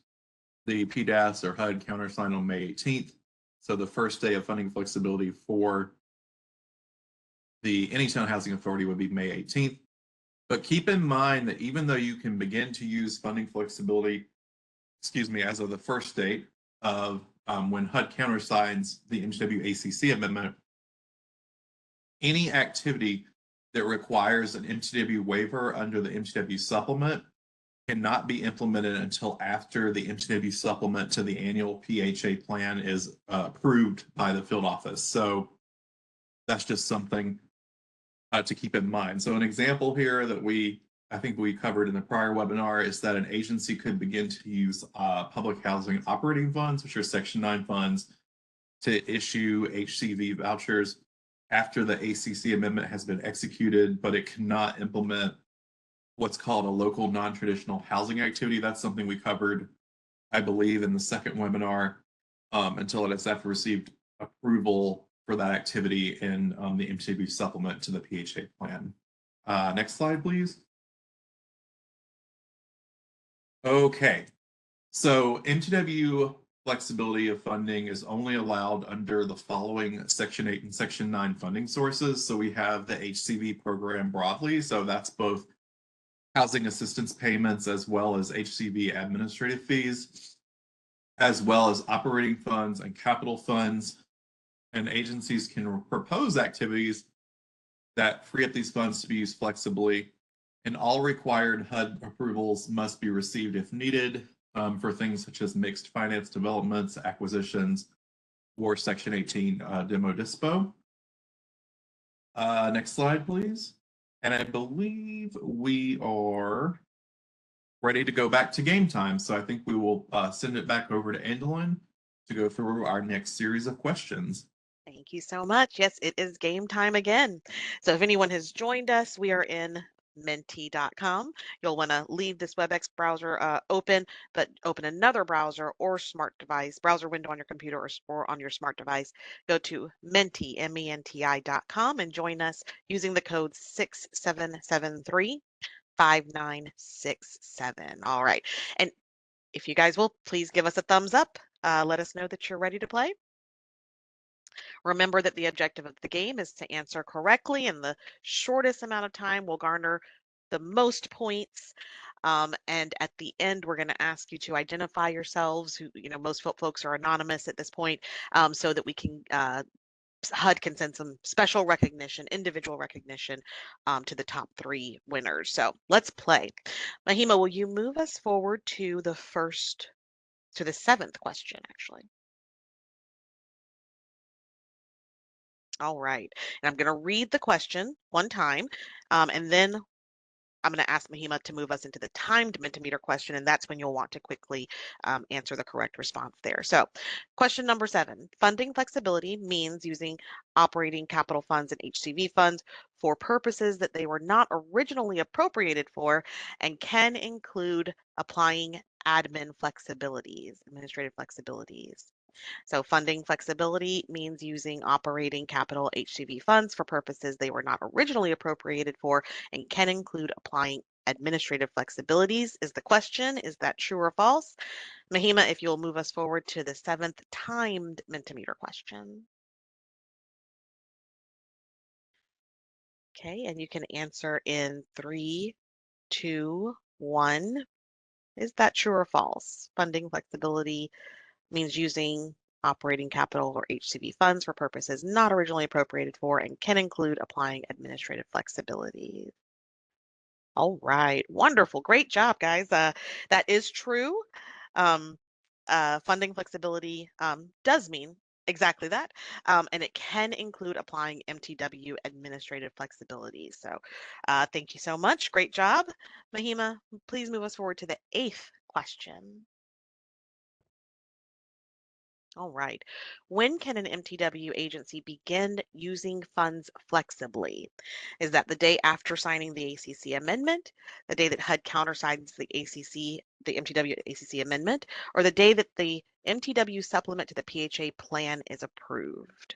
The PDAS or HUD countersigned on May 18th. So the first day of funding flexibility for the Anytown Housing Authority would be May 18th. But keep in mind that even though you can begin to use funding flexibility, as of the first date of when HUD countersigns the MTW ACC amendment, any activity that requires an MTW waiver under the MTW supplement cannot be implemented until after the MTW supplement to the annual PHA plan is approved by the field office. So that's just something to keep in mind. So an example here that I think we covered in the prior webinar is that an agency could begin to use public housing operating funds, which are Section 9 funds, to issue HCV vouchers after the ACC amendment has been executed, but it cannot implement what's called a local non-traditional housing activity. That's something we covered, I believe, in the second webinar until it has received approval for that activity in the MTW supplement to the PHA plan. Next slide, please. Okay, so MTW flexibility of funding is only allowed under the following Section 8 and Section 9 funding sources. So we have the HCV program broadly. So that's both housing assistance payments as well as HCV administrative fees, as well as operating funds and capital funds. And agencies can propose activities that free up these funds to be used flexibly. And all required HUD approvals must be received if needed for things such as mixed finance developments, acquisitions, or Section 18 demo dispo. Next slide, please. And I believe we are ready to go back to game time. So I think we will send it back over to Andalyn to go through our next series of questions. Thank you so much. Yes, it is game time again. So if anyone has joined us, we are in menti.com. You'll want to leave this WebEx browser open, but open another browser or smart device, browser window on your computer or on your smart device. Go to menti, menti.com, and join us using the code 6773 5967. All right. And if you guys will, please give us a thumbs up. Let us know that you're ready to play. Remember that the objective of the game is to answer correctly, and the shortest amount of time will garner the most points. And at the end, we're going to ask you to identify yourselves. Who, most folks are anonymous at this point, so that we can HUD can send some special recognition, individual recognition, to the top 3 winners. So let's play. Mahima, will you move us forward to the 7th question, actually? All right. And I'm going to read the question one time, and then I'm going to ask Mahima to move us into the timed Mentimeter question, and that's when you'll want to quickly answer the correct response there. So question number 7, funding flexibility means using operating capital funds and HCV funds for purposes that they were not originally appropriated for and can include applying administrative flexibilities. So funding flexibility means using operating capital HCV funds for purposes they were not originally appropriated for and can include applying administrative flexibilities is the question. Is that true or false? Mahima, if you'll move us forward to the 7th timed Mentimeter question. Okay, and you can answer in 3, 2, 1. Is that true or false? Funding flexibility means using operating capital or HCV funds for purposes not originally appropriated for and can include applying administrative flexibility. All right, wonderful, great job, guys. That is true. Funding flexibility does mean exactly that, and it can include applying MTW administrative flexibility. So thank you so much, great job. Mahima, please move us forward to the 8th question. All right. When can an MTW agency begin using funds flexibly? Is that the day after signing the ACC amendment, the day that HUD countersigns the MTW ACC amendment, or the day that the MTW supplement to the PHA plan is approved?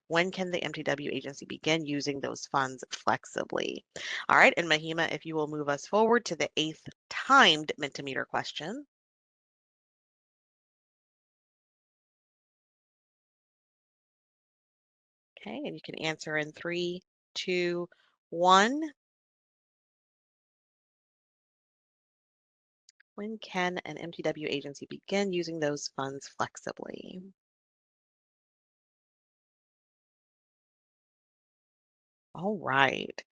When can the MTW agency begin using those funds flexibly? All right, and Mahima, if you will move us forward to the 8th timed Mentimeter question. Okay, and you can answer in 3, 2, 1. When can an MTW agency begin using those funds flexibly? All right,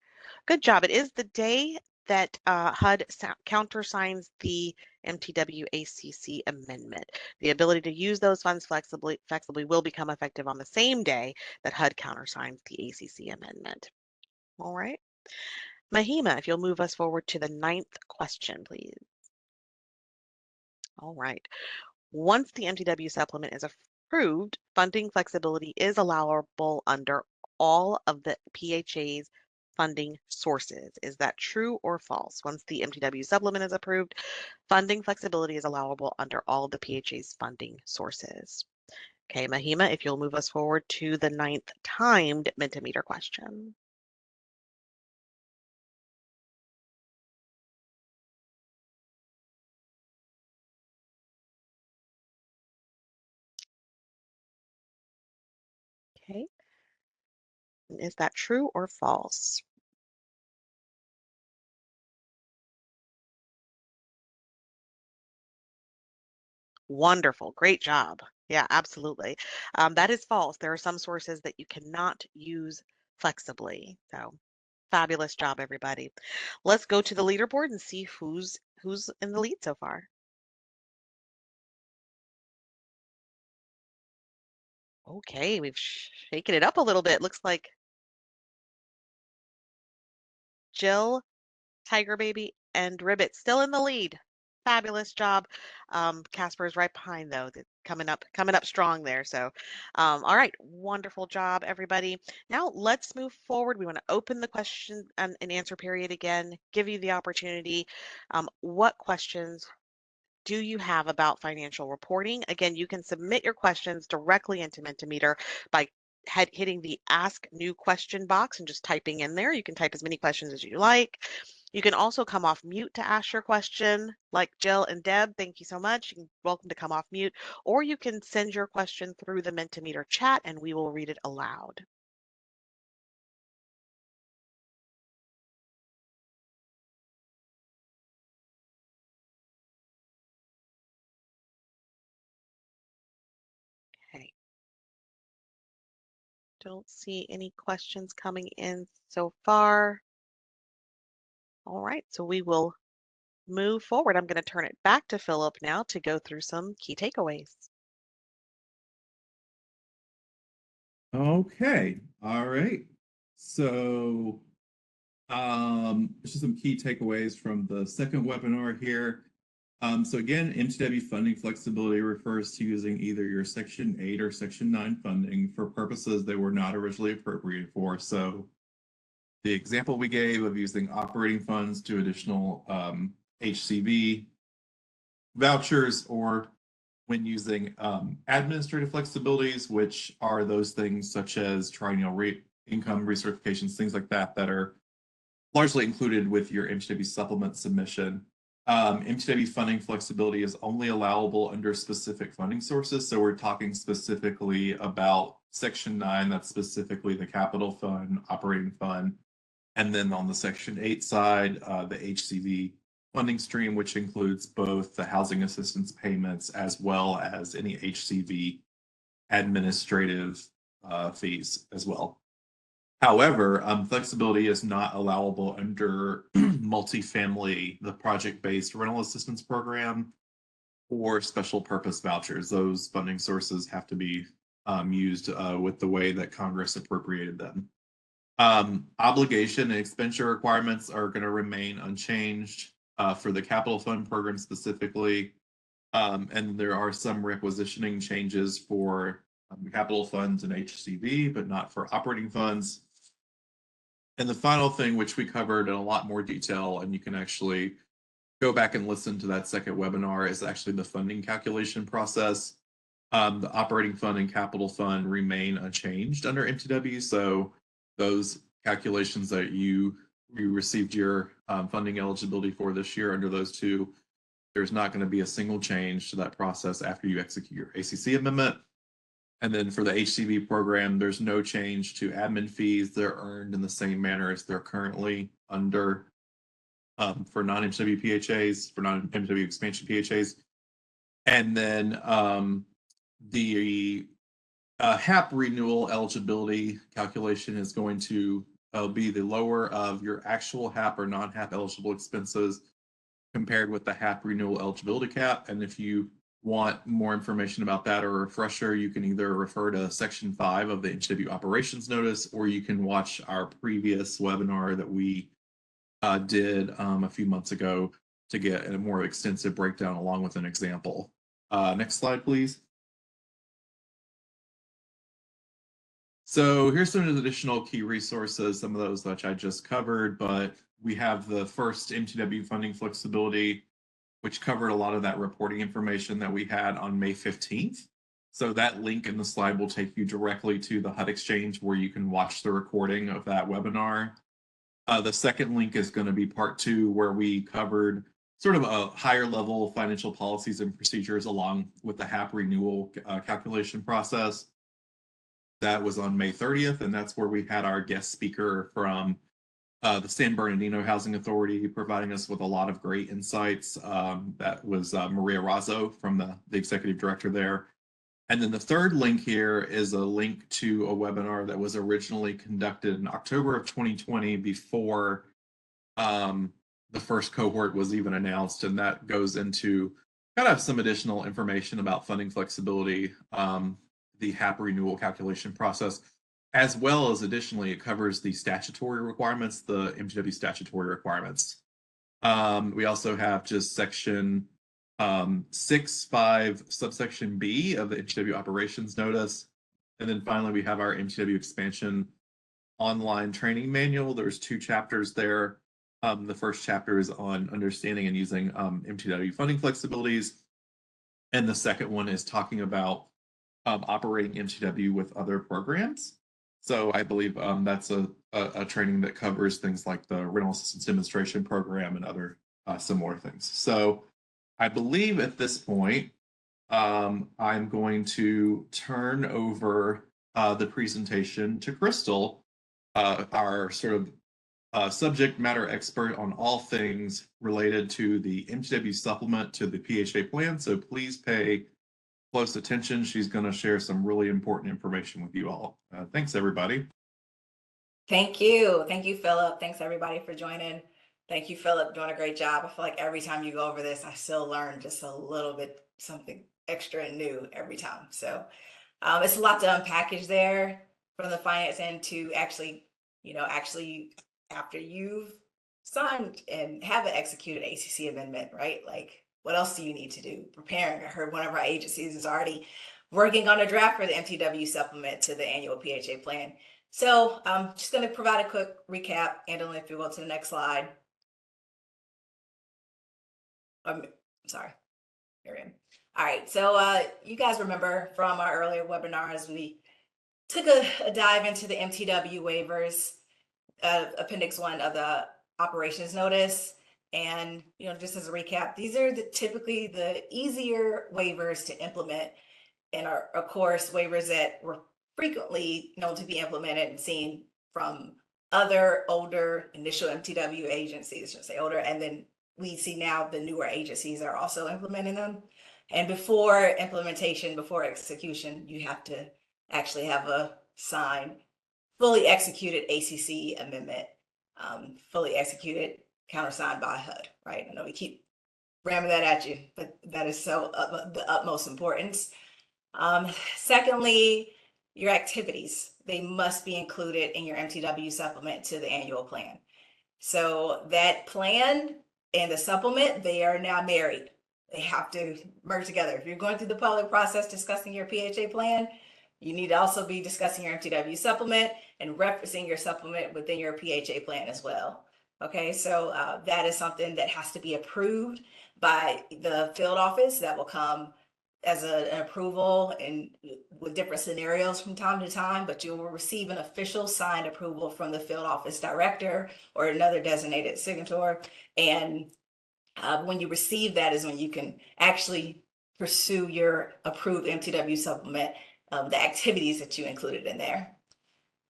good job. It is the day that HUD countersigns the MTW ACC amendment. The ability to use those funds flexibly will become effective on the same day that HUD countersigns the ACC amendment. All right. Mahima, if you'll move us forward to the 9th question, please. All right. Once the MTW supplement is approved, funding flexibility is allowable under all of the PHA's funding sources. Is that true or false? Once the MTW supplement is approved, funding flexibility is allowable under all of the PHA's funding sources. Okay, Mahima, if you'll move us forward to the 9th timed Mentimeter question. Okay, is that true or false? Wonderful. Great job. Yeah, absolutely. That is false. There are some sources that you cannot use flexibly. So fabulous job, everybody. Let's go to the leaderboard and see who's in the lead so far. Okay, we've shaken it up a little bit. Looks like Jill, Tiger Baby, and Ribbit still in the lead. fabulous job. Casper is right behind though, coming up strong there. So, all right, wonderful job, everybody. Now let's move forward. We want to open the question and answer period again. Give you the opportunity. What questions do you have about financial reporting? Again, you can submit your questions directly into Mentimeter by hitting the Ask New Question box and just typing in there. You can type as many questions as you like. You can also come off mute to ask your question, like Jill and Deb. Thank you so much. You're welcome to come off mute, or you can send your question through the Mentimeter chat and we will read it aloud. Okay. Don't see any questions coming in so far. All right, so we will move forward. I'm going to turn it back to Philip now to go through some key takeaways. Okay. All right. So, just some key takeaways from the second webinar here. So again, MTW funding flexibility refers to using either your Section 8 or Section 9 funding for purposes they were not originally appropriated for. So the example we gave of using operating funds to additional HCV vouchers, or when using administrative flexibilities, which are those things such as triennial income recertifications, things like that, that are largely included with your MTW supplement submission. MTW funding flexibility is only allowable under specific funding sources. So we're talking specifically about Section 9, that's specifically the capital fund, operating fund. And then on the Section 8 side, the HCV funding stream, which includes both the housing assistance payments as well as any HCV administrative fees as well. However, flexibility is not allowable under multifamily, the project-based rental assistance program, or special purpose vouchers. Those funding sources have to be used with the way that Congress appropriated them. Obligation and expenditure requirements are going to remain unchanged for the capital fund program specifically. And there are some requisitioning changes for capital funds and HCV, but not for operating funds. And the final thing, which we covered in a lot more detail, and you can actually go back and listen to that second webinar, is actually the funding calculation process. The operating fund and capital fund remain unchanged under MTW. So those calculations that you received your funding eligibility for this year under those two, there's not going to be a single change to that process after you execute your ACC amendment. And then for the HCV program, there's no change to admin fees. They're earned in the same manner as they're currently under for non-MTW PHAs, for non-MTW expansion PHAs. And then the HAP renewal eligibility calculation is going to be the lower of your actual HAP or non-HAP eligible expenses compared with the HAP renewal eligibility cap. And if you want more information about that or a refresher, you can either refer to Section 5 of the MTW operations notice, or you can watch our previous webinar that we did a few months ago to get a more extensive breakdown along with an example. Next slide, please. So here's some additional key resources, some of those which I just covered, but we have the first MTW funding flexibility, which covered a lot of that reporting information that we had on May 15th. So that link in the slide will take you directly to the HUD Exchange where you can watch the recording of that webinar. The second link is going to be part 2, where we covered sort of a higher level financial policies and procedures along with the HAP renewal calculation process. That was on May 30th, and that's where we had our guest speaker from the San Bernardino Housing Authority providing us with a lot of great insights. That was Maria Razzo from the executive director there. And then the third link here is a link to a webinar that was originally conducted in October of 2020 before the first cohort was even announced. And that goes into kind of some additional information about funding flexibility, the HAP renewal calculation process, as well as additionally it covers the statutory requirements, the MTW statutory requirements. We also have just Section 6.5 subsection B of the MTW operations notice. And then finally, we have our MTW expansion online training manual. There's 2 chapters there. The first chapter is on understanding and using MTW funding flexibilities. And the second one is talking about operating MTW with other programs. So I believe that's a training that covers things like the rental assistance demonstration program and other similar things. So I believe at this point, I'm going to turn over the presentation to Crystal, our sort of subject matter expert on all things related to the MTW supplement to the PHA plan. So please pay close attention. She's going to share some really important information with you all. Thanks, everybody. Thank you. Thank you, Philip. Thanks, everybody, for joining. Thank you, Philip, doing a great job. I feel like every time you go over this, I still learn just a little bit, something extra and new every time. So it's a lot to unpackage there from the finance end to actually, actually after you've signed and have an executed ACC amendment, right? Like, what else do you need to do? Preparing. I heard one of our agencies is already working on a draft for the MTW supplement to the annual PHA plan. So I'm just going to provide a quick recap. Andalyn, if you go to the next slide. Sorry, here I am. All right, so you guys remember from our earlier webinars, we took a dive into the MTW waivers, Appendix 1 of the operations notice. And, just as a recap, these are typically the easier waivers to implement and are, of course, waivers that were frequently known to be implemented and seen from other older initial MTW agencies, should say older, and then we see now the newer agencies are also implementing them. And before implementation, before execution, you have to actually have a signed, fully executed ACC amendment, fully executed, countersigned by HUD, right? I know we keep ramming that at you, but that is so the utmost importance. Secondly, your activities, they must be included in your MTW supplement to the annual plan. So that plan and the supplement, they are now married. They have to merge together. If you're going through the public process discussing your PHA plan, you need to also be discussing your MTW supplement and referencing your supplement within your PHA plan as well. Okay, so that is something that has to be approved by the field office. That will come as an approval and with different scenarios from time to time, but you will receive an official signed approval from the field office director or another designated signator. And when you receive that is when you can actually pursue your approved MTW supplement, the activities that you included in there.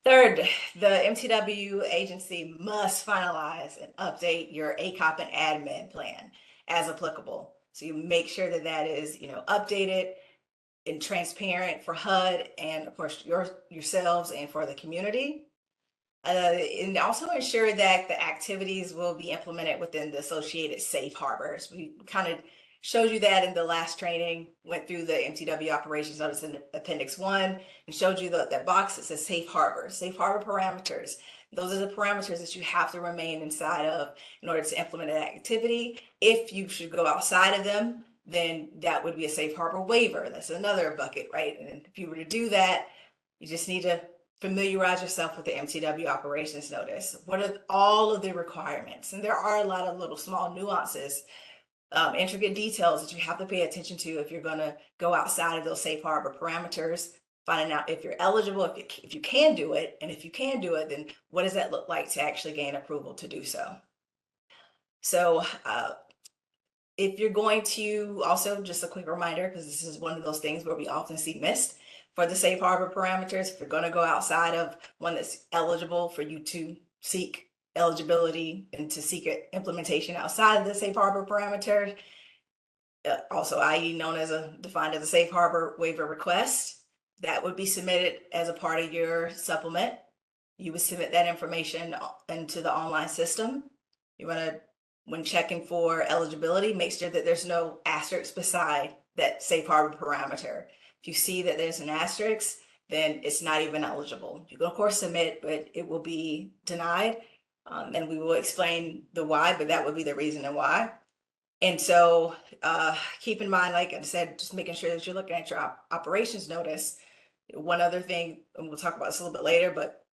Third, the MTW agency must finalize and update your ACOP and admin plan as applicable. So you make sure that that is, updated and transparent for HUD and of course yourselves and for the community. And also ensure that the activities will be implemented within the associated safe harbors. We kind of showed you that in the last training, went through the MTW operations notice in Appendix 1 and showed you that box that says safe harbor parameters. Those are the parameters that you have to remain inside of in order to implement an activity. If you should go outside of them, then that would be a safe harbor waiver. That's another bucket, right? And if you were to do that, you just need to familiarize yourself with the MTW operations notice. What are all of the requirements? And there are a lot of little small nuances, intricate details that you have to pay attention to if you're going to go outside of those safe harbor parameters, finding out if you're eligible, if you can do it. And if you can do it, then what does that look like to actually gain approval to do so? So if you're going to, also just a quick reminder, because this is one of those things where we often see missed, for the safe harbor parameters, if you're going to go outside of one that's eligible for you to seek eligibility and to seek implementation outside of the safe harbor parameter, also i.e. known as defined as a safe harbor waiver request, that would be submitted as a part of your supplement. You would submit that information into the online system. You want to, when checking for eligibility, make sure that there's no asterisk beside that safe harbor parameter. If you see that there's an asterisk, then it's not even eligible. You can of course submit, but it will be denied. And we will explain the why, but that would be the reason and why. And so keep in mind, like I said, just making sure that you're looking at your operations notice. One other thing, and we'll talk about this a little bit later, but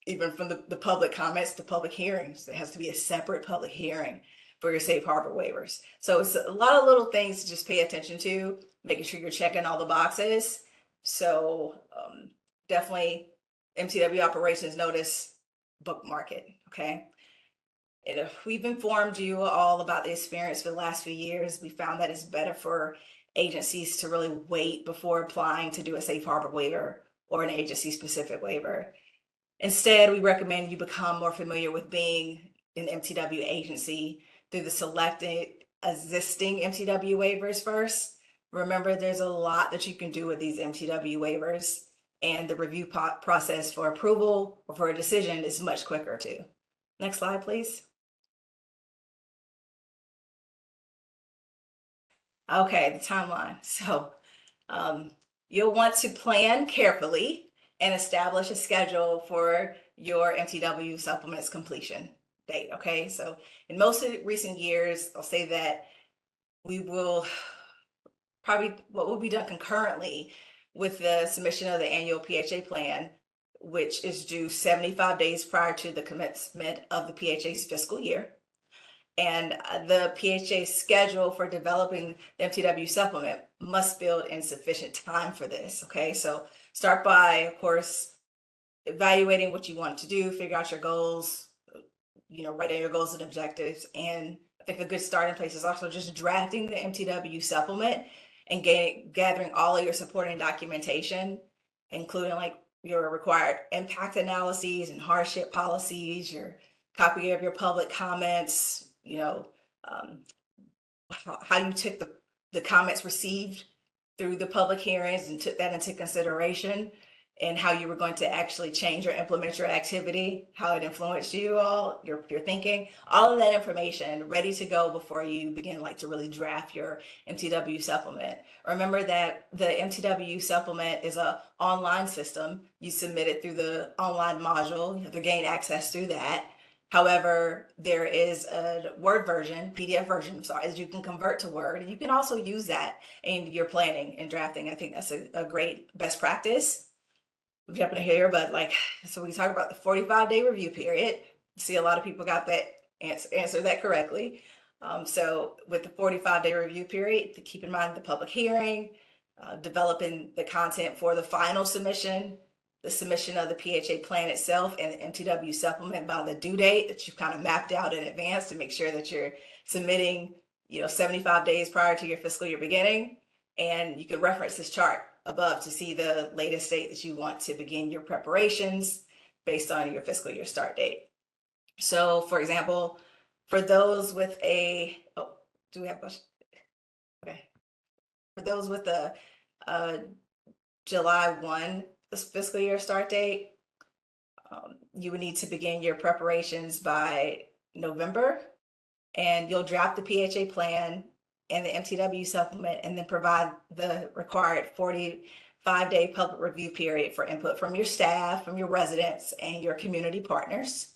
even from the public comments, the public hearings, there has to be a separate public hearing for your safe harbor waivers. So it's a lot of little things to just pay attention to, making sure you're checking all the boxes. So definitely MTW operations notice, bookmark it, okay? And if we've informed you all about the experience for the last few years, we found that it's better for agencies to really wait before applying to do a safe harbor waiver or an agency specific waiver. Instead, we recommend you become more familiar with being an MTW agency through the selected existing MTW waivers first. Remember, there's a lot that you can do with these MTW waivers, and the review process for approval or for a decision is much quicker too. Next slide, please. Okay, the timeline. So you'll want to plan carefully and establish a schedule for your MTW supplements completion date. Okay, so in most of the recent years, I'll say that we will probably, what will be done concurrently with the submission of the annual PHA plan, which is due 75 days prior to the commencement of the PHA's fiscal year. And the PHA schedule for developing the MTW supplement must build in sufficient time for this. Okay, so start by, of course, evaluating what you want to do, figure out your goals, write down your goals and objectives. And I think a good starting place is also just drafting the MTW supplement and gathering all of your supporting documentation, including like your required impact analyses and hardship policies, your copy of your public comments, how you took the comments received through the public hearings and took that into consideration, and how you were going to actually change or implement your activity, how it influenced you all, your thinking, all of that information ready to go before you begin to really draft your MTW supplement. Remember that the MTW supplement is an online system. You submit it through the online module, you have to gain access through that. However, there is a Word version, PDF version, sorry, that you can convert to Word, and you can also use that in your planning and drafting. I think that's a great best practice. I'm jumping here, but so we talk about the 45-day review period. See, a lot of people got that answer that correctly. So with the 45-day review period, to keep in mind the public hearing, developing the content for the final submission, the submission of the PHA plan itself, and the MTW supplement by the due date that you've kind of mapped out in advance to make sure that you're submitting, 75 days prior to your fiscal year beginning. And you can reference this chart above to see the latest date that you want to begin your preparations based on your fiscal year start date. So for example, for those with do we have a question? Okay. For those with a July 1 fiscal year start date, you would need to begin your preparations by November, and you'll draft the PHA plan and the MTW supplement, and then provide the required 45-day public review period for input from your staff, from your residents, and your community partners.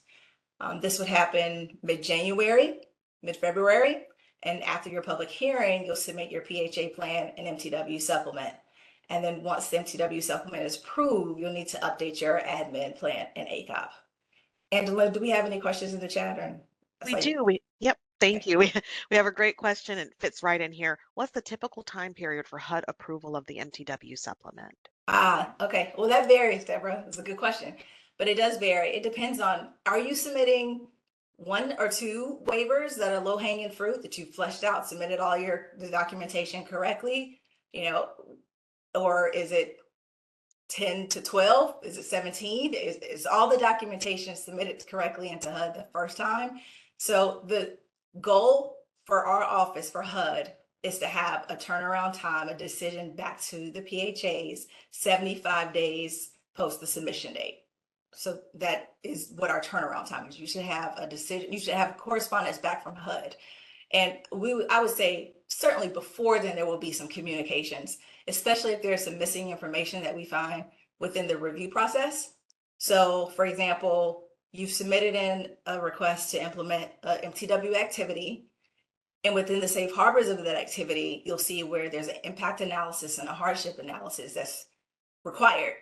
This would happen mid-January, mid-February, and after your public hearing, you'll submit your PHA plan and MTW supplement. And then once the MTW supplement is approved, you'll need to update your admin plan and ACOP. Angela, do we have any questions in the chat? We do. Yep. Thank you. We have a great question. It fits right in here. What's the typical time period for HUD approval of the MTW supplement? Okay. Well, that varies, Deborah. It's a good question, but it does vary. It depends on, are you submitting 1 or 2 waivers that are low-hanging fruit that you fleshed out, submitted all the documentation correctly, or is it 10 to 12? Is it 17? Is all the documentation submitted correctly into HUD the first time? So the goal for our office for HUD is to have a turnaround time, a decision back to the PHAs 75 days post the submission date. So that is what our turnaround time is. You should have a decision, you should have correspondence back from HUD. And I would say certainly before then there will be some communications, especially if there's some missing information that we find within the review process. So for example, you've submitted in a request to implement a MTW activity, And within the safe harbors of that activity, you'll see where there's an impact analysis and a hardship analysis that's required.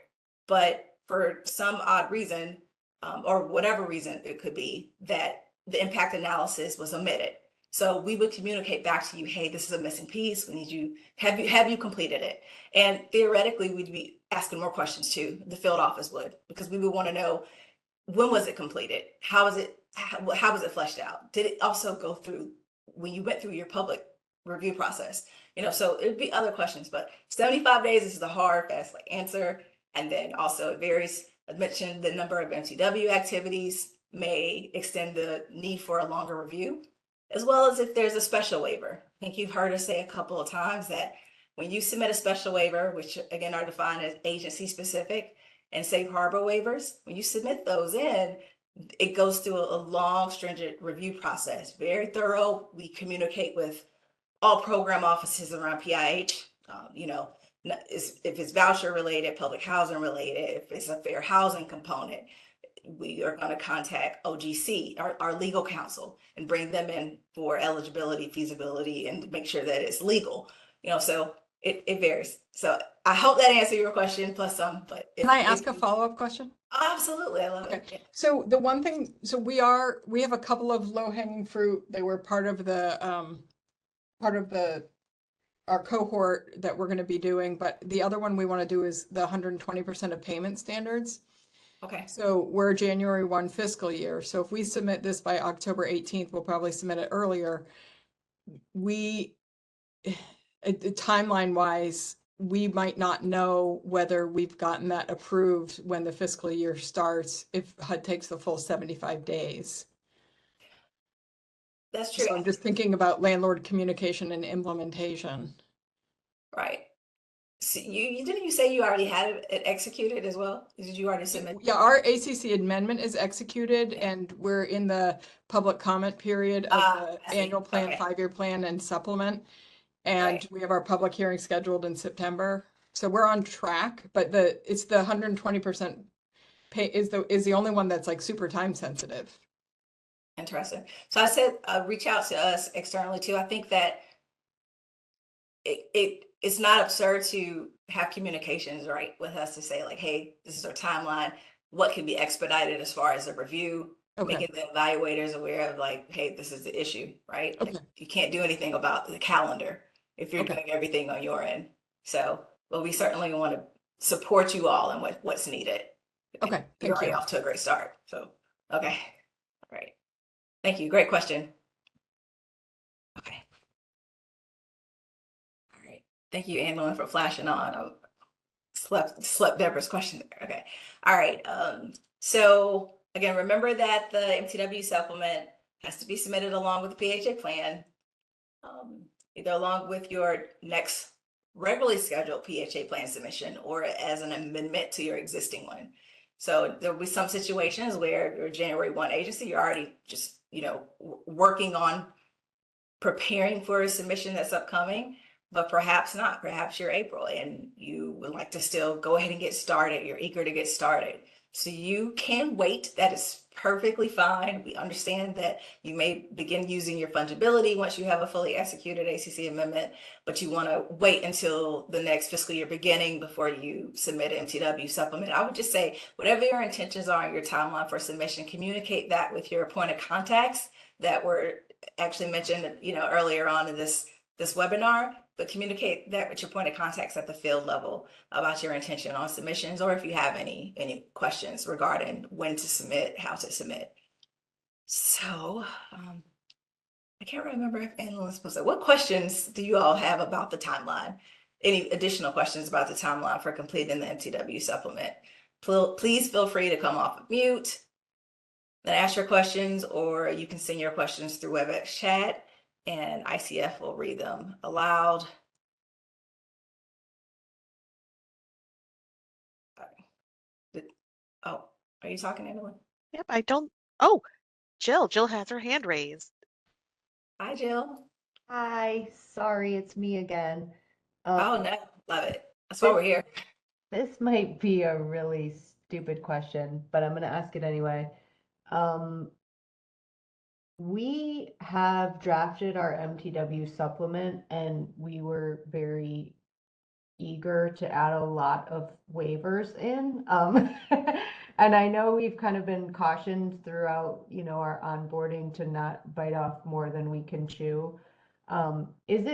But for some odd reason, or whatever reason it could be, that the impact analysis was omitted. So we would communicate back to you, hey, this is a missing piece. We need you, have you completed it? And theoretically, we'd be asking more questions too, the field office would, because we would want to know, when was it completed? How was it fleshed out? Did it also go through when you went through your public review process? So it'd be other questions, but 75 days is the hard, fast answer. And then also it varies. I mentioned the number of MTW activities may extend the need for a longer review, as well as if there's a special waiver. I think you've heard us say a couple of times that when you submit a special waiver, which again are defined as agency specific, and safe harbor waivers, when you submit those in, it goes through a long, stringent review process, very thorough. We communicate with all program offices around PIH, if it's voucher related, public housing related, if it's a fair housing component, we are going to contact OGC, our legal counsel, and bring them in for eligibility, feasibility, and make sure that it's legal. So it varies. So I hope that answered your question plus some. But Can I ask a follow-up question? Absolutely, I love it. Yeah. So the one thing, so we have a couple of low-hanging fruit. They were part of our cohort that we're going to be doing, but the other one we want to do is the 120% of payment standards. Okay. So we're January 1 fiscal year. So if we submit this by October 18th, we'll probably submit it earlier. Timeline wise, we might not know whether we've gotten that approved when the fiscal year starts if HUD takes the full 75 days. That's true. So I'm just thinking about landlord communication and implementation. Right. So didn't you say you already had it executed as well? Did you already submit? Yeah, our ACC amendment is executed, and we're in the public comment period of the annual plan, Okay. 5-year plan, and supplement. And Right. we have our public hearing scheduled in September. So we're on track, but it's the 120% pay is the only one that's like super time sensitive. Interesting. So I said reach out to us externally too. I think that it's not absurd to have communications right with us to say like, hey, this is our timeline. What can be expedited as far as a review, making the evaluators aware of like, hey, this is the issue, right? Okay. Like, you can't do anything about the calendar if you're doing everything on your end. So, but we certainly want to support you all in what's needed. Okay. You're already off to a great start. So, okay. All right. Thank you. Great question. Okay. All right. Thank you, Anne, for flashing on. I slept Deborah's question there. Okay. All right. So again, remember that the MTW supplement has to be submitted along with the PHA plan, either along with your next regularly scheduled PHA plan submission or as an amendment to your existing one. So there'll be some situations where you're January 1 agency, you're already just, working on preparing for a submission that's upcoming, but perhaps not. Perhaps you're April and you would like to still go ahead and get started. You're eager to get started. So you can wait. That is perfectly fine. We understand that you may begin using your fungibility once you have a fully executed ACC amendment, but you want to wait until the next fiscal year beginning before you submit an MTW supplement. I would just say, whatever your intentions are in your timeline for submission, communicate that with your point of contacts that were actually mentioned, earlier on in this webinar, but communicate that with your point of contacts at the field level about your intention on submissions, or if you have any questions regarding when to submit, how to submit. So I can't remember if analysts was what questions do you all have about the timeline? Any additional questions about the timeline for completing the MTW supplement? Please feel free to come off of mute and ask your questions, or you can send your questions through WebEx chat and ICF will read them aloud. Oh, are you talking, anyone? Yep, I don't. Oh, Jill has her hand raised. Hi, Jill. Hi, sorry, it's me again. Oh, no, love it. That's why we're here. This might be a really stupid question, but I'm going to ask it anyway. We have drafted our MTW supplement and we were very eager to add a lot of waivers in. And I know we've kind of been cautioned throughout, our onboarding to not bite off more than we can chew. Is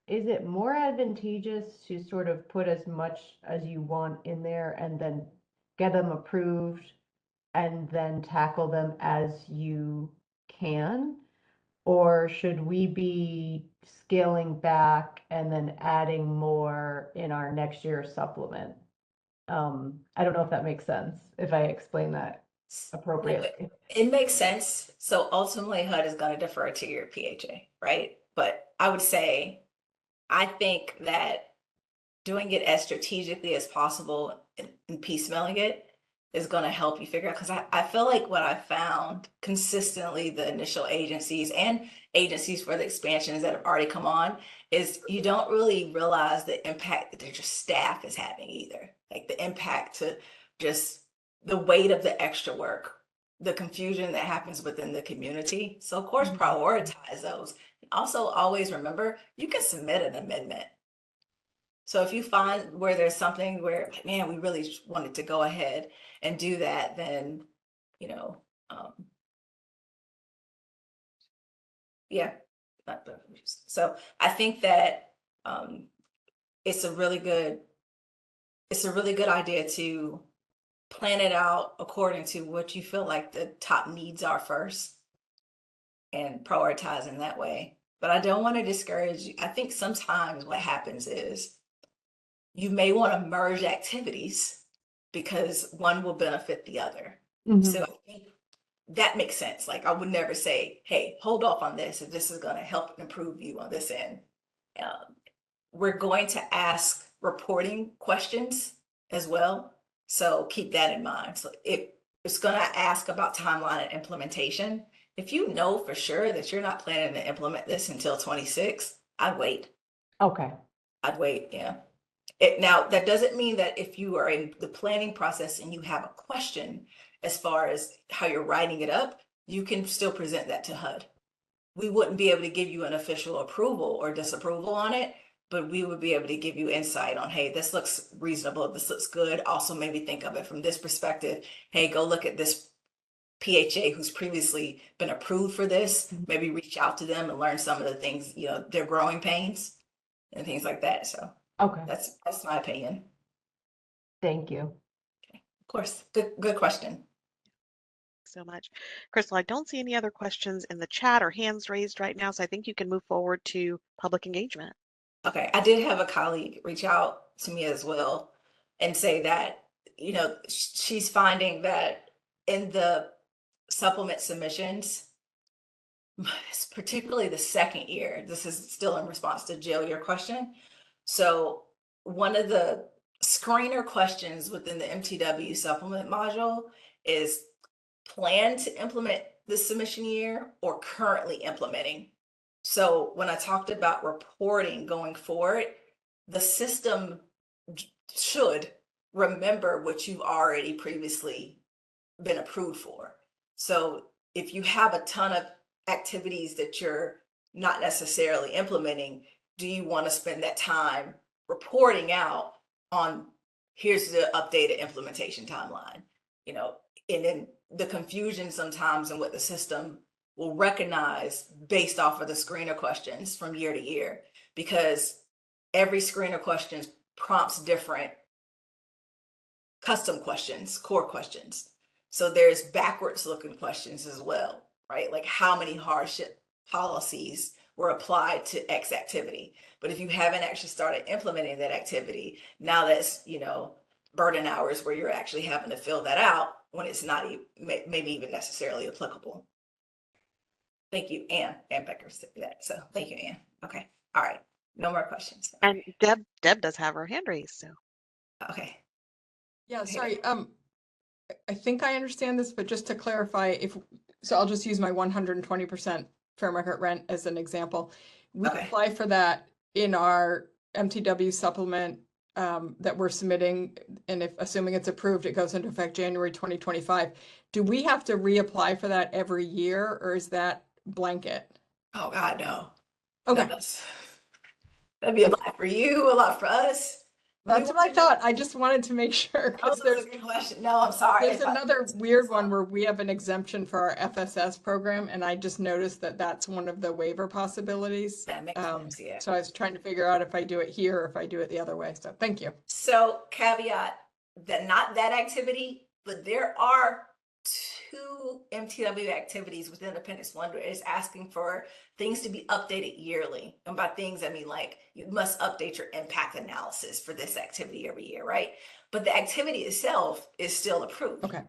it more advantageous to sort of put as much as you want in there and then get them approved and then tackle them as you can? Or should we be scaling back and then adding more in our next year supplement? I don't know if that makes sense, if I explain that No, appropriately. it makes sense. So ultimately, HUD is going to defer to your PHA, right? But I would say, I think that doing it as strategically as possible and piecemealing it is going to help you figure out. Because I feel like what I found consistently, the initial agencies and agencies for the expansions that have already come on, is you don't really realize the impact that your staff is having either. Like the impact to just the weight of the extra work, the confusion that happens within the community. So of course, prioritize those. Also, always remember, you can submit an amendment. So if you find where there's something where, like, man, we really wanted to go ahead and do that, then, you know, yeah. So I think that it's a really good idea to plan it out according to what you feel like the top needs are first and prioritize in that way. But I don't want to discourage you. I think sometimes what happens is you may want to merge activities because one will benefit the other. So I think that makes sense. Like I would never say, hey, hold off on this if this is going to help improve you on this end. We're going to ask reporting questions as well. So keep that in mind. So it's going to ask about timeline and implementation. If you know for sure that you're not planning to implement this until 26, I'd wait. Okay. I'd wait, yeah. Now, that doesn't mean that if you are in the planning process and you have a question as far as how you're writing it up, you can still present that to HUD. We wouldn't be able to give you an official approval or disapproval on it, but we would be able to give you insight on, hey, this looks reasonable, this looks good. Also, maybe think of it from this perspective. Hey, go look at this PHA who's previously been approved for this. Maybe reach out to them and learn some of the things, their growing pains and things like that. So Okay. that's my opinion. Thank you. Of course, good question. So much. Crystal, I don't see any other questions in the chat or hands raised right now, so I think you can move forward to public engagement. Okay, I did have a colleague reach out to me as well and say that, she's finding that in the supplement submissions, particularly the second year, this is still in response to Jill, your question. So one of the screener questions within the MTW supplement module is plan to implement this submission year or currently implementing. So when I talked about reporting going forward, the system should remember what you've already previously been approved for. So if you have a ton of activities that you're not necessarily implementing, do you want to spend that time reporting out on here's the updated implementation timeline? And then the confusion sometimes in what the system will recognize based off of the screener questions from year to year, because every screener question prompts different custom questions, core questions. So there's backwards looking questions as well, right? Like how many hardship policies were applied to X activity. But if you haven't actually started implementing that activity, now that's, burden hours where you're actually having to fill that out when it's not maybe even necessarily applicable. Thank you, Ann Becker said that. So thank you, Ann. Okay. All right. No more questions. And Deb does have her hand raised, so. Okay. Yeah, sorry. I think I understand this, but just to clarify, so I'll just use my 120% fair market rent as an example. We Okay. apply for that in our MTW supplement that we're submitting, and if, assuming it's approved, it goes into effect January 2025. Do we have to reapply for that every year, or is that blanket? Oh, God, no. Okay, No, that'd be a lot for you, a lot for us. that's what I thought. I just wanted to make sure, Oh, because that's a good question. No, I'm sorry. there's another weird one where we have an exemption for our FSS program, and I just noticed that that's one of the waiver possibilities. That makes sense, yeah. So I was trying to figure out if I do it here or if I do it the other way. So thank you. So caveat that not that activity, but there are 2 MTW activities within Appendix 1 where it's asking for things to be updated yearly. And by things, I mean like you must update your impact analysis for this activity every year, right? But the activity itself is still approved. Okay.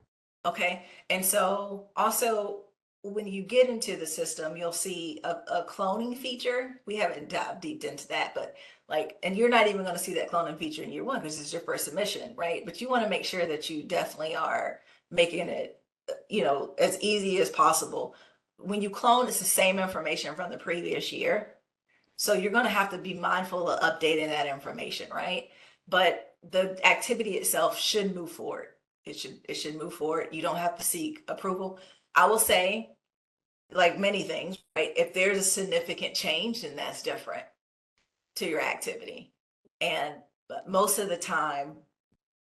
Okay. And so also when you get into the system, you'll see a cloning feature. We haven't dived deep into that, but like, and you're not even going to see that cloning feature in year 1 because it's your first submission, right? But you want to make sure that you definitely are making it, you know, as easy as possible. When you clone, it's the same information from the previous year. So you're going to have to be mindful of updating that information, right? But the activity itself should move forward. It should move forward. You don't have to seek approval. I will say, like many things, right? If there's a significant change, then that's different to your activity. And but most of the time,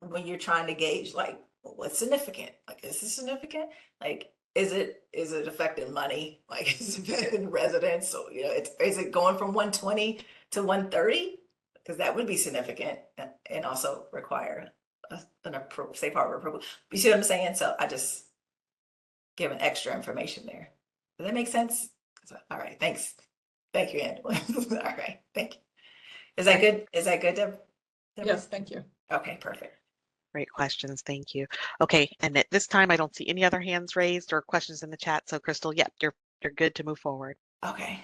when you're trying to gauge like what's significant, like is this significant? Like is it affecting money? Like is it affecting residents? So you know, is it going from 120 to 130? Because that would be significant and also require an approval, safe harbor approval. You see what I'm saying? So I just giving extra information there. Does that make sense? All right, thanks. Thank you, Angela. All right, thank you. Is that good? Is that good, Deborah? Yes, thank you. Okay, perfect. Great questions. Thank you. Okay, and at this time, I don't see any other hands raised or questions in the chat. So, Crystal, yep, you're good to move forward. Okay.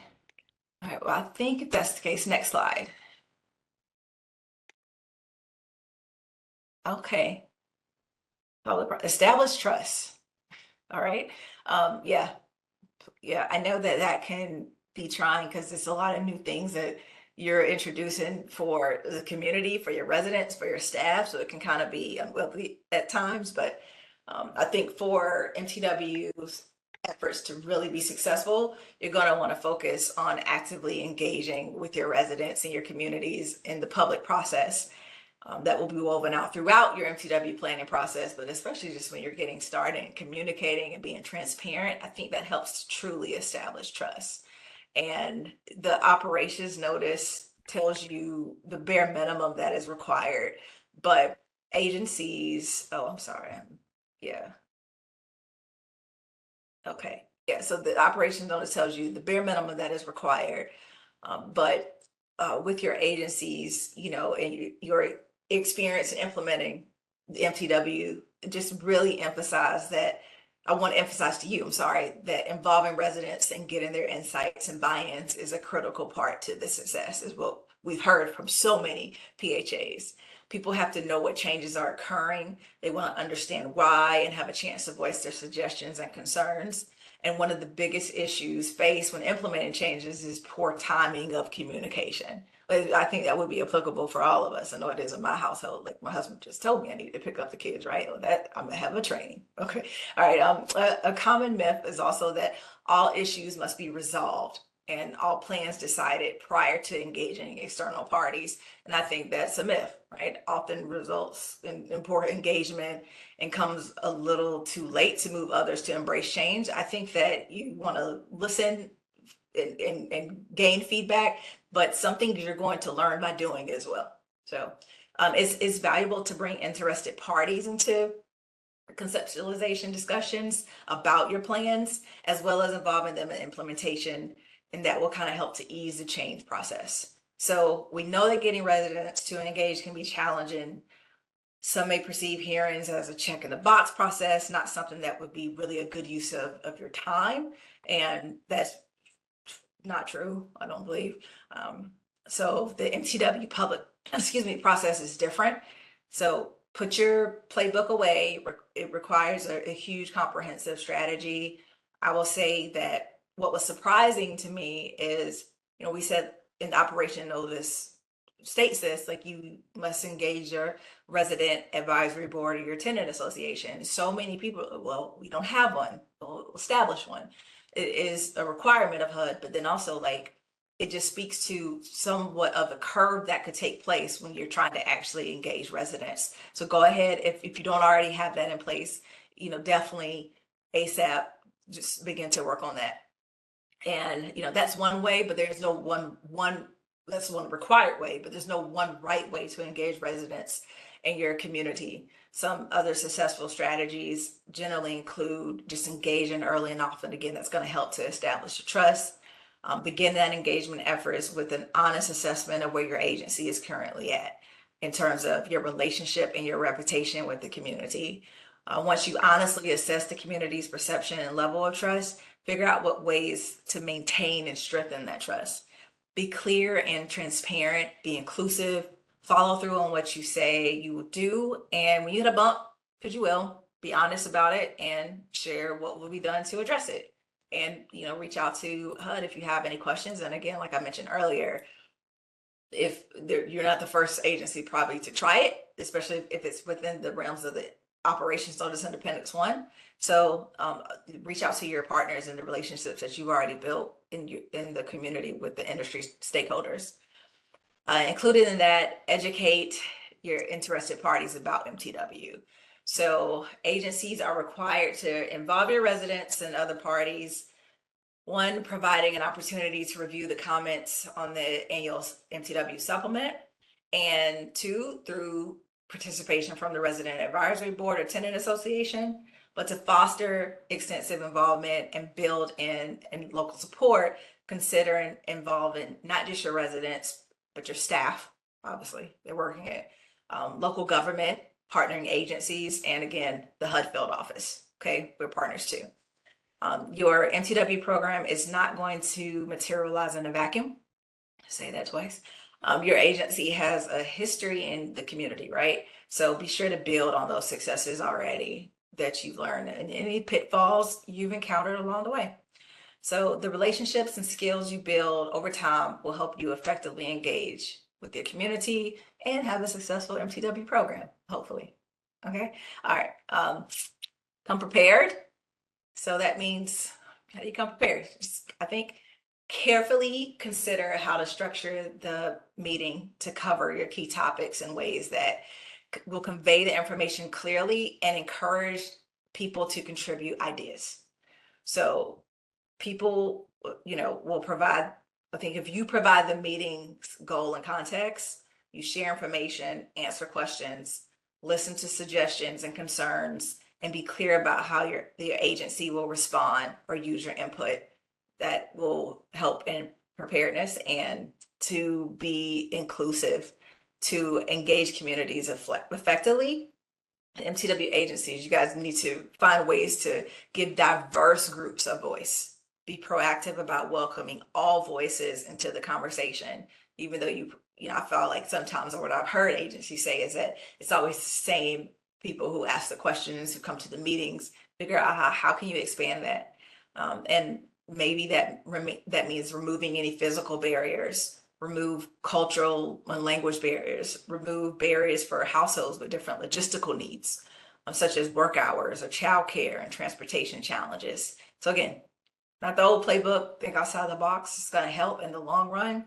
All right. Well, I think if that's the case, next slide. Okay. Establish trust. All right. Yeah. Yeah. I know that that can be trying because there's a lot of new things that you're introducing for the community, for your residents, for your staff. So it can kind of be unwieldy at times. But I think for MTW's efforts to really be successful, you're going to want to focus on actively engaging with your residents and your communities in the public process. That will be woven out throughout your MTW planning process, but especially just when you're getting started and communicating and being transparent, I think that helps to truly establish trust. And the operations notice tells you the bare minimum that is required, but agencies, oh, I'm sorry. Yeah. Okay. Yeah. So the operations notice tells you the bare minimum that is required. But with your agencies, you know, and your experience in implementing the MTW, just really emphasize that. I want to emphasize to you, I'm sorry, that involving residents and getting their insights and buy-ins is a critical part to the success, is what we've heard from so many PHAs. People have to know what changes are occurring. They want to understand why and have a chance to voice their suggestions and concerns. And one of the biggest issues faced when implementing changes is poor timing of communication. But I think that would be applicable for all of us. I know it is in my household. Like my husband just told me I need to pick up the kids, right? Well, that I'm gonna have a training. Okay. All right. A common myth is also that all issues must be resolved and all plans decided prior to engaging external parties. And I think that's a myth, right? Often results in poor engagement and comes a little too late to move others to embrace change. I think that you want to listen and gain feedback, but something you're going to learn by doing as well. So it's valuable to bring interested parties into conceptualization discussions about your plans, as well as involving them in implementation, and that will kind of help to ease the change process. So we know that getting residents to engage can be challenging. Some may perceive hearings as a check in the box process, not something that would be really a good use of your time. And that's not true, I don't believe. So the MTW process is different. So put your playbook away. It requires a huge comprehensive strategy. I will say that what was surprising to me is, you know, we said in the operation notice states this, like you must engage your resident advisory board or your tenant association. So many people, well, we don't have one, we'll establish one. It is a requirement of HUD, but then also like it just speaks to somewhat of a curve that could take place when you're trying to actually engage residents. So go ahead, if you don't already have that in place, you know, definitely ASAP, just begin to work on that. And, you know, that's one way, but there's no that's one required way, but there's no one right way to engage residents in your community. Some other successful strategies generally include just engaging early and often. Again, that's going to help to establish the trust. Begin that engagement efforts with an honest assessment of where your agency is currently at in terms of your relationship and your reputation with the community. Once you honestly assess the community's perception and level of trust, figure out what ways to maintain and strengthen that trust. Be clear and transparent, be inclusive, follow through on what you say you will do. And when you hit a bump, because you will, be honest about it and share what will be done to address it. And, you know, reach out to HUD if you have any questions. And again, like I mentioned earlier, if you're not the first agency probably to try it, especially if it's within the realms of the Operations Notice Independence 1. So reach out to your partners and the relationships that you've already built in the community with the industry stakeholders. Included in that, educate your interested parties about MTW. So agencies are required to involve your residents and other parties. One, providing an opportunity to review the comments on the annual MTW supplement. And two, through participation from the Resident Advisory Board or Tenant Association. But to foster extensive involvement and build in and local support, consider involving not just your residents, but your staff, obviously, they're working at local government, partnering agencies, and again, the HUD field office. Okay, we're partners too. Your MTW program is not going to materialize in a vacuum. I'll say that twice. Your agency has a history in the community, right? So be sure to build on those successes already that you've learned and any pitfalls you've encountered along the way. So the relationships and skills you build over time will help you effectively engage with your community and have a successful MTW program, hopefully. Okay, all right, come prepared. So that means how do you come prepared? I think carefully consider how to structure the meeting to cover your key topics in ways that will convey the information clearly and encourage people to contribute ideas. So people, you know, will provide, I think if you provide the meeting's goal and context, you share information, answer questions, listen to suggestions and concerns, and be clear about how your agency will respond or use your input, that will help in preparedness and to be inclusive, to engage communities effectively. MTW agencies, you guys need to find ways to give diverse groups a voice. Be proactive about welcoming all voices into the conversation, even though you know, I felt like sometimes, or what I've heard agencies say is that it's always the same people who ask the questions, who come to the meetings. Figure out how can you expand that, and maybe that means removing any physical barriers, remove cultural and language barriers, remove barriers for households with different logistical needs, such as work hours or childcare and transportation challenges. So again, not the old playbook, think outside the box. It's going to help in the long run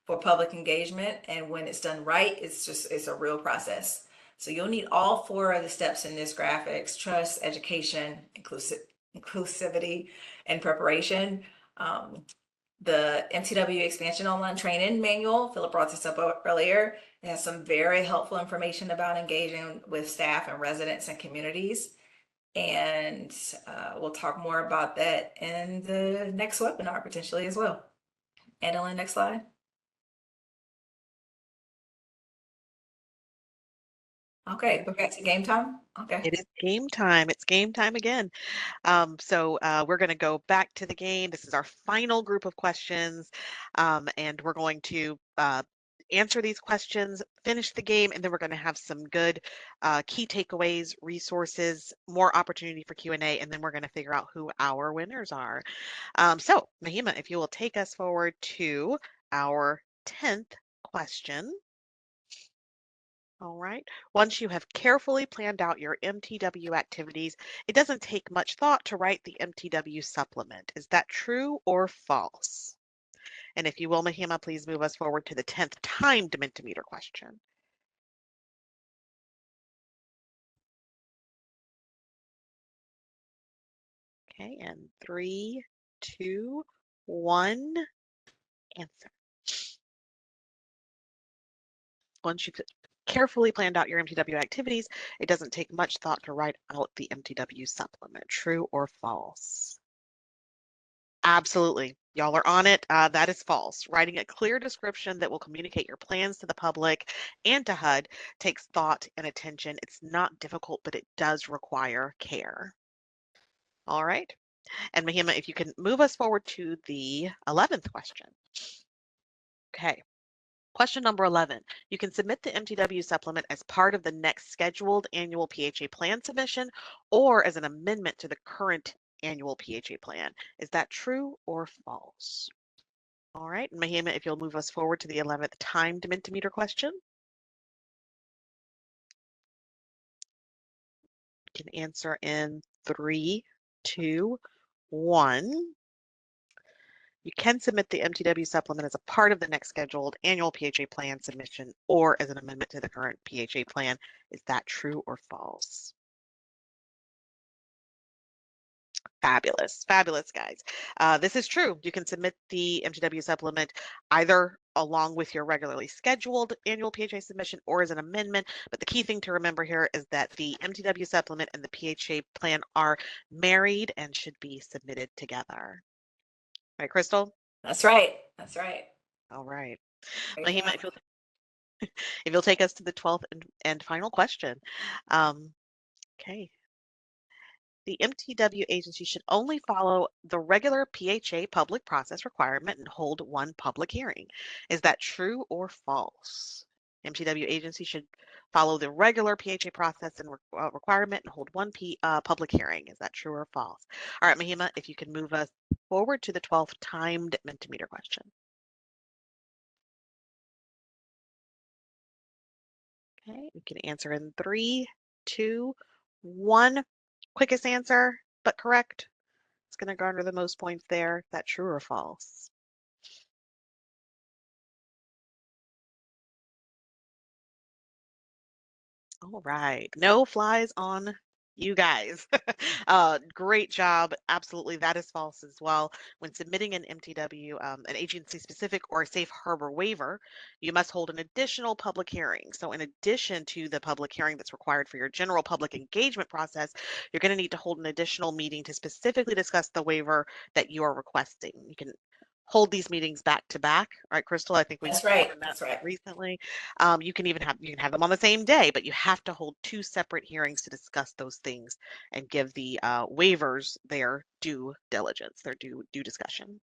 for public engagement. And when it's done right, it's a real process. So you'll need all four of the steps in this graphics: trust, education, inclusivity, and preparation. The MTW Expansion Online Training Manual, Philip brought this up earlier. It has some very helpful information about engaging with staff and residents and communities. And we'll talk more about that in the next webinar potentially as well. Adeline, next slide. Okay, we're back to game time. Okay. It is game time. It's game time again. So we're going to go back to the game. This is our final group of questions, and we're going to answer these questions, finish the game, and then we're going to have some good key takeaways, resources, more opportunity for Q&A, and then we're going to figure out who our winners are. So Mahima, if you will take us forward to our 10th question. All right. Once you have carefully planned out your MTW activities, it doesn't take much thought to write the MTW supplement. Is that true or false? And if you will, Mahima, please move us forward to the 10th timed Mentimeter question. Okay, and 3, 2, 1, answer. Once you've carefully planned out your MTW activities, it doesn't take much thought to write out the MTW supplement. True or false? Absolutely. Y'all are on it. That is false. Writing a clear description that will communicate your plans to the public and to HUD takes thought and attention. It's not difficult, but it does require care. All right. And Mahima, if you can move us forward to the 11th question. Okay. Question number 11. You can submit the MTW supplement as part of the next scheduled annual PHA plan submission or as an amendment to the current annual PHA plan. Is that true or false? All right, Mahima, if you'll move us forward to the 11th timed Mentimeter question. You can answer in 3, 2, 1. You can submit the MTW supplement as a part of the next scheduled annual PHA plan submission or as an amendment to the current PHA plan. Is that true or false? Fabulous, fabulous, guys. This is true. You can submit the MTW supplement either along with your regularly scheduled annual PHA submission or as an amendment. But the key thing to remember here is that the MTW supplement and the PHA plan are married and should be submitted together. Right, Crystal? That's right. That's right. All right. Great Mahima, job. if you'll take us to the 12th and final question. Okay. The MTW agency should only follow the regular PHA public process requirement and hold one public hearing. Is that true or false? MTW agency should follow the regular PHA process and requirement and hold one public hearing. Is that true or false? All right, Mahima, if you can move us forward to the 12th timed Mentimeter question. Okay, you can answer in 3, 2, 1. Quickest answer, but correct. It's going to garner the most points there. Is that true or false? All right. No flies on you guys. Great job. Absolutely. That is false as well. When submitting an MTW, an agency specific or a safe harbor waiver, you must hold an additional public hearing. So in addition to the public hearing that's required for your general public engagement process, you're going to need to hold an additional meeting to specifically discuss the waiver that you are requesting. You can hold these meetings back to back, right, Crystal? I think we've That's right. done that That's right. recently. You can have them on the same day, but you have to hold 2 separate hearings to discuss those things and give the waivers their due diligence, their due discussion.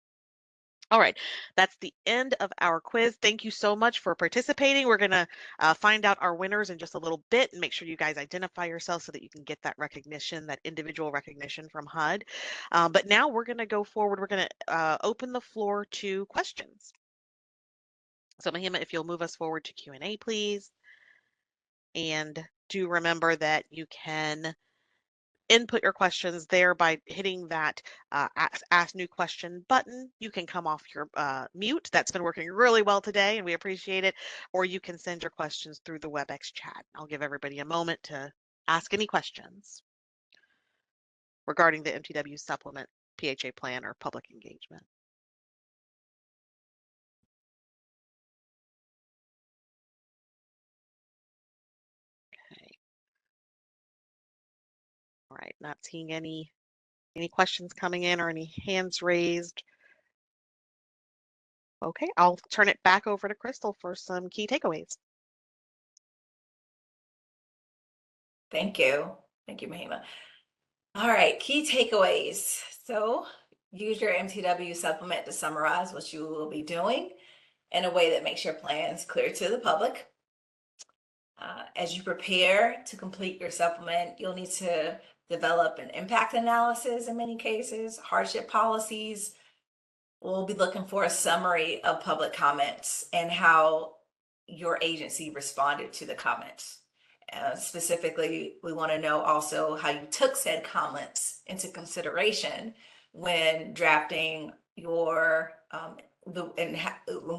All right, that's the end of our quiz. Thank you so much for participating. We're going to find out our winners in just a little bit and make sure you guys identify yourselves so that you can get that recognition, that individual recognition from HUD. But now we're going to go forward. We're going to open the floor to questions. So Mahima, if you'll move us forward to Q&A, please. And do remember that you can input your questions there by hitting that ask new question button. You can come off your mute. That's been working really well today and we appreciate it. Or you can send your questions through the WebEx chat. I'll give everybody a moment to ask any questions regarding the MTW supplement, PHA plan, or public engagement. Okay. All right, not seeing any questions coming in or any hands raised. Okay, I'll turn it back over to Crystal for some key takeaways. Thank you. Thank you, Mahima. All right, key takeaways. So use your MTW supplement to summarize what you will be doing in a way that makes your plans clear to the public. As you prepare to complete your supplement, you'll need to develop an impact analysis in many cases, hardship policies. We'll be looking for a summary of public comments and how your agency responded to the comments. Specifically, we want to know also how you took said comments into consideration when drafting your in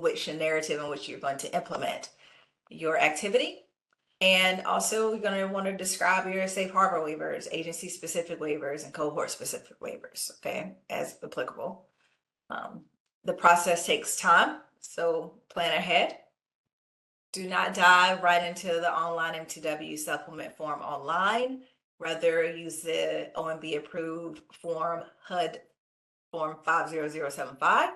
which narrative in which you're going to implement your activity. And also, you're going to want to describe your safe harbor waivers, agency specific waivers, and cohort specific waivers, okay, as applicable. The process takes time, so plan ahead. Do not dive right into the online MTW supplement form online. Rather, use the OMB approved form HUD form 50075,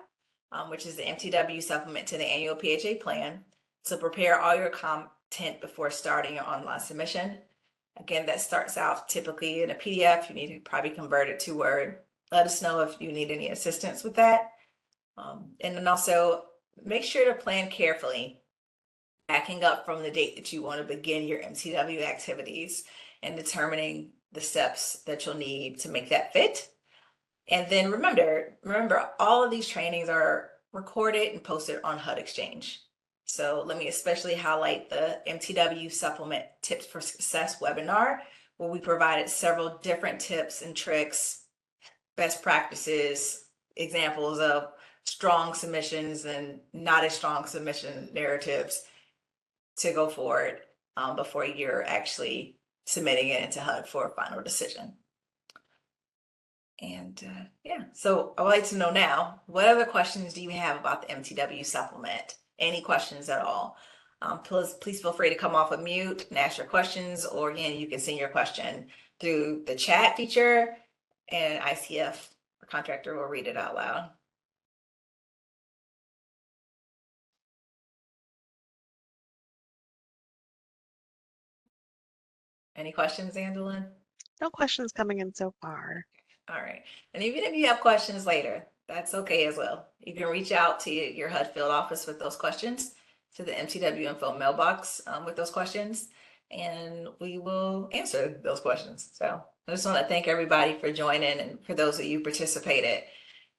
which is the MTW supplement to the annual PHA plan. So prepare all your content before starting your online submission. Again, that starts out typically in a PDF. You need to probably convert it to Word. Let us know if you need any assistance with that. And then also make sure to plan carefully, backing up from the date that you want to begin your MTW activities and determining the steps that you'll need to make that fit. And then remember, all of these trainings are recorded and posted on HUD Exchange. So let me especially highlight the MTW Supplement Tips for Success webinar, where we provided several different tips and tricks, best practices, examples of strong submissions and not as strong submission narratives to go forward before you're actually submitting it into HUD for a final decision. And yeah, so I'd like to know now, what other questions do you have about the MTW supplement? Any questions at all? Please feel free to come off of mute and ask your questions, or again, you can send your question through the chat feature and ICF or contractor will read it out loud. Any questions, Angelin? No questions coming in so far. All right. And even if you have questions later, that's okay as well. You can reach out to your HUD field office with those questions, to the MTW info mailbox with those questions, and we will answer those questions. So I just want to thank everybody for joining, and for those of you who participated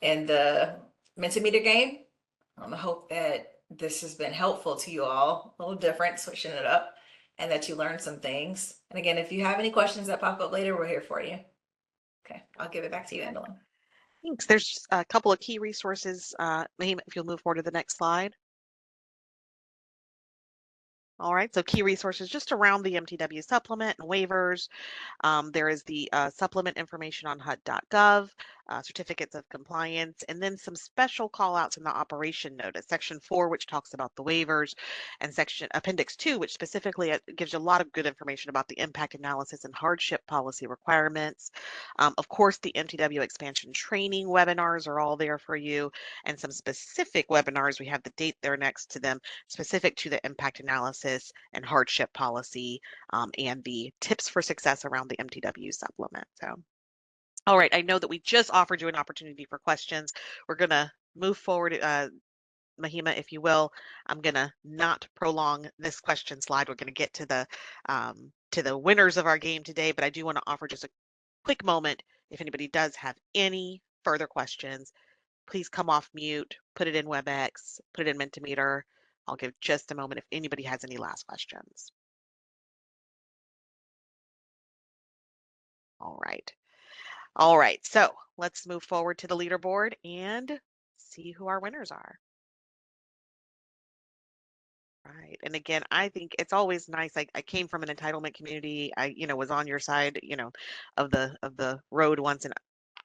in the Mentimeter game. I hope that this has been helpful to you all, a little different, switching it up, and that you learned some things. And again, if you have any questions that pop up later, we're here for you. Okay, I'll give it back to you, Andelin. Thanks. There's a couple of key resources. Mahima, if you'll move forward to the next slide. All right, so key resources just around the MTW supplement and waivers. There is the supplement information on HUD.gov, certificates of compliance, and then some special call outs in the operation notice, section 4, which talks about the waivers, and section appendix 2, which specifically gives you a lot of good information about the impact analysis and hardship policy requirements. Of course, the MTW expansion training webinars are all there for you, and some specific webinars. We have the date there next to them, specific to the impact analysis and hardship policy, and the tips for success around the MTW supplement. So, all right, I know that we just offered you an opportunity for questions. We're going to move forward. Mahima, if you will, I'm going to not prolong this question slide. We're going to get to the winners of our game today, but I do want to offer just a quick moment. If anybody does have any further questions, please come off mute, put it in WebEx, put it in Mentimeter. I'll give just a moment if anybody has any last questions. All right. All right. So let's move forward to the leaderboard and see who our winners are. Right. And again, I think it's always nice. I came from an entitlement community. I, was on your side, of the road once, and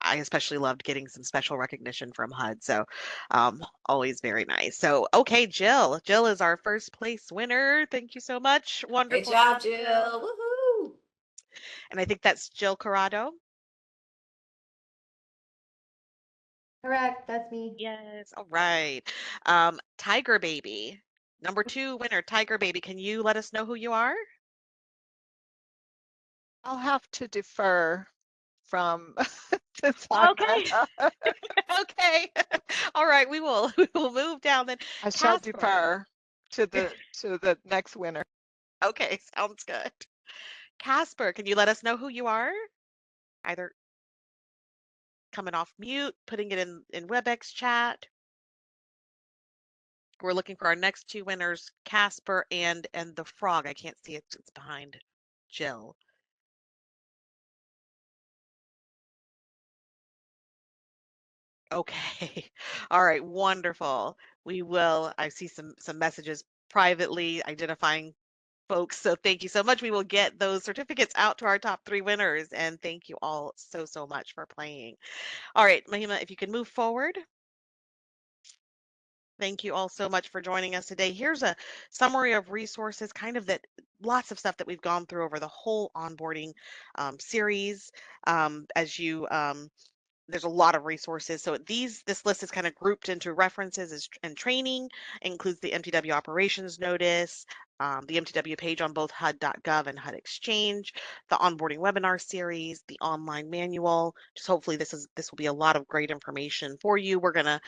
I especially loved getting some special recognition from HUD. So always very nice. So, okay, Jill. Jill is our first place winner. Thank you so much. Wonderful. Great job, Jill. Woohoo! And I think that's Jill Corrado. Correct, that's me. Yes. All right. Tiger Baby. Number 2 winner, Tiger Baby. Can you let us know who you are? I'll have to defer from Okay. Okay. All right. We will move down then. I shall Casper. defer to the next winner. Okay, sounds good. Casper, can you let us know who you are? Either coming off mute, putting it in WebEx chat. We're looking for our next two winners, Casper and the frog. I can't see it. It's behind Jill. Okay. All right. Wonderful. We will. I see some messages privately identifying folks. So thank you so much. We will get those certificates out to our top 3 winners. And thank you all so much for playing. All right, Mahima, if you can move forward. Thank you all so much for joining us today. Here's a summary of resources, kind of that lots of stuff that we've gone through over the whole onboarding series. As you There's a lot of resources. So this list is kind of grouped into references and training. It includes the MTW operations notice, the MTW page on both HUD.gov and HUD Exchange, the onboarding webinar series, the online manual. Just hopefully this will be a lot of great information for you. We're gonna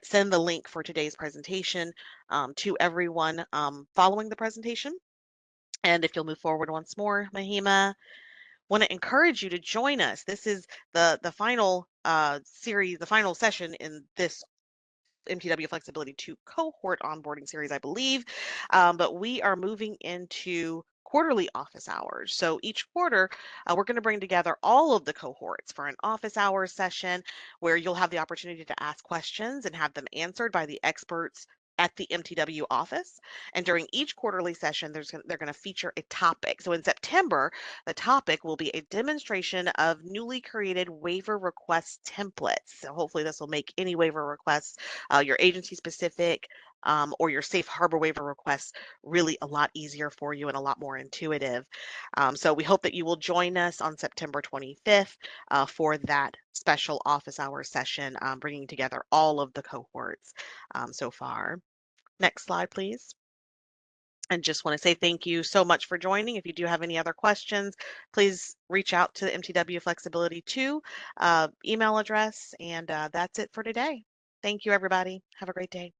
send the link for today's presentation to everyone following the presentation. And if you'll move forward once more, Mahima, want to encourage you to join us. This is the final series, the final session in this MTW Flexibility 2 cohort onboarding series, I believe. But we are moving into quarterly office hours. So each quarter, we're going to bring together all of the cohorts for an office hours session where you'll have the opportunity to ask questions and have them answered by the experts at the MTW office. And during each quarterly session, they're going to feature a topic. So in September, the topic will be a demonstration of newly created waiver request templates. So hopefully this will make any waiver requests, your agency specific, or your safe harbor waiver requests really a lot easier for you and a lot more intuitive. So we hope that you will join us on September 25th for that special office hours session, bringing together all of the cohorts so far. Next slide, please. And just want to say thank you so much for joining. If you do have any other questions, please reach out to the MTW Flexibility 2 email address. And that's it for today. Thank you, everybody. Have a great day.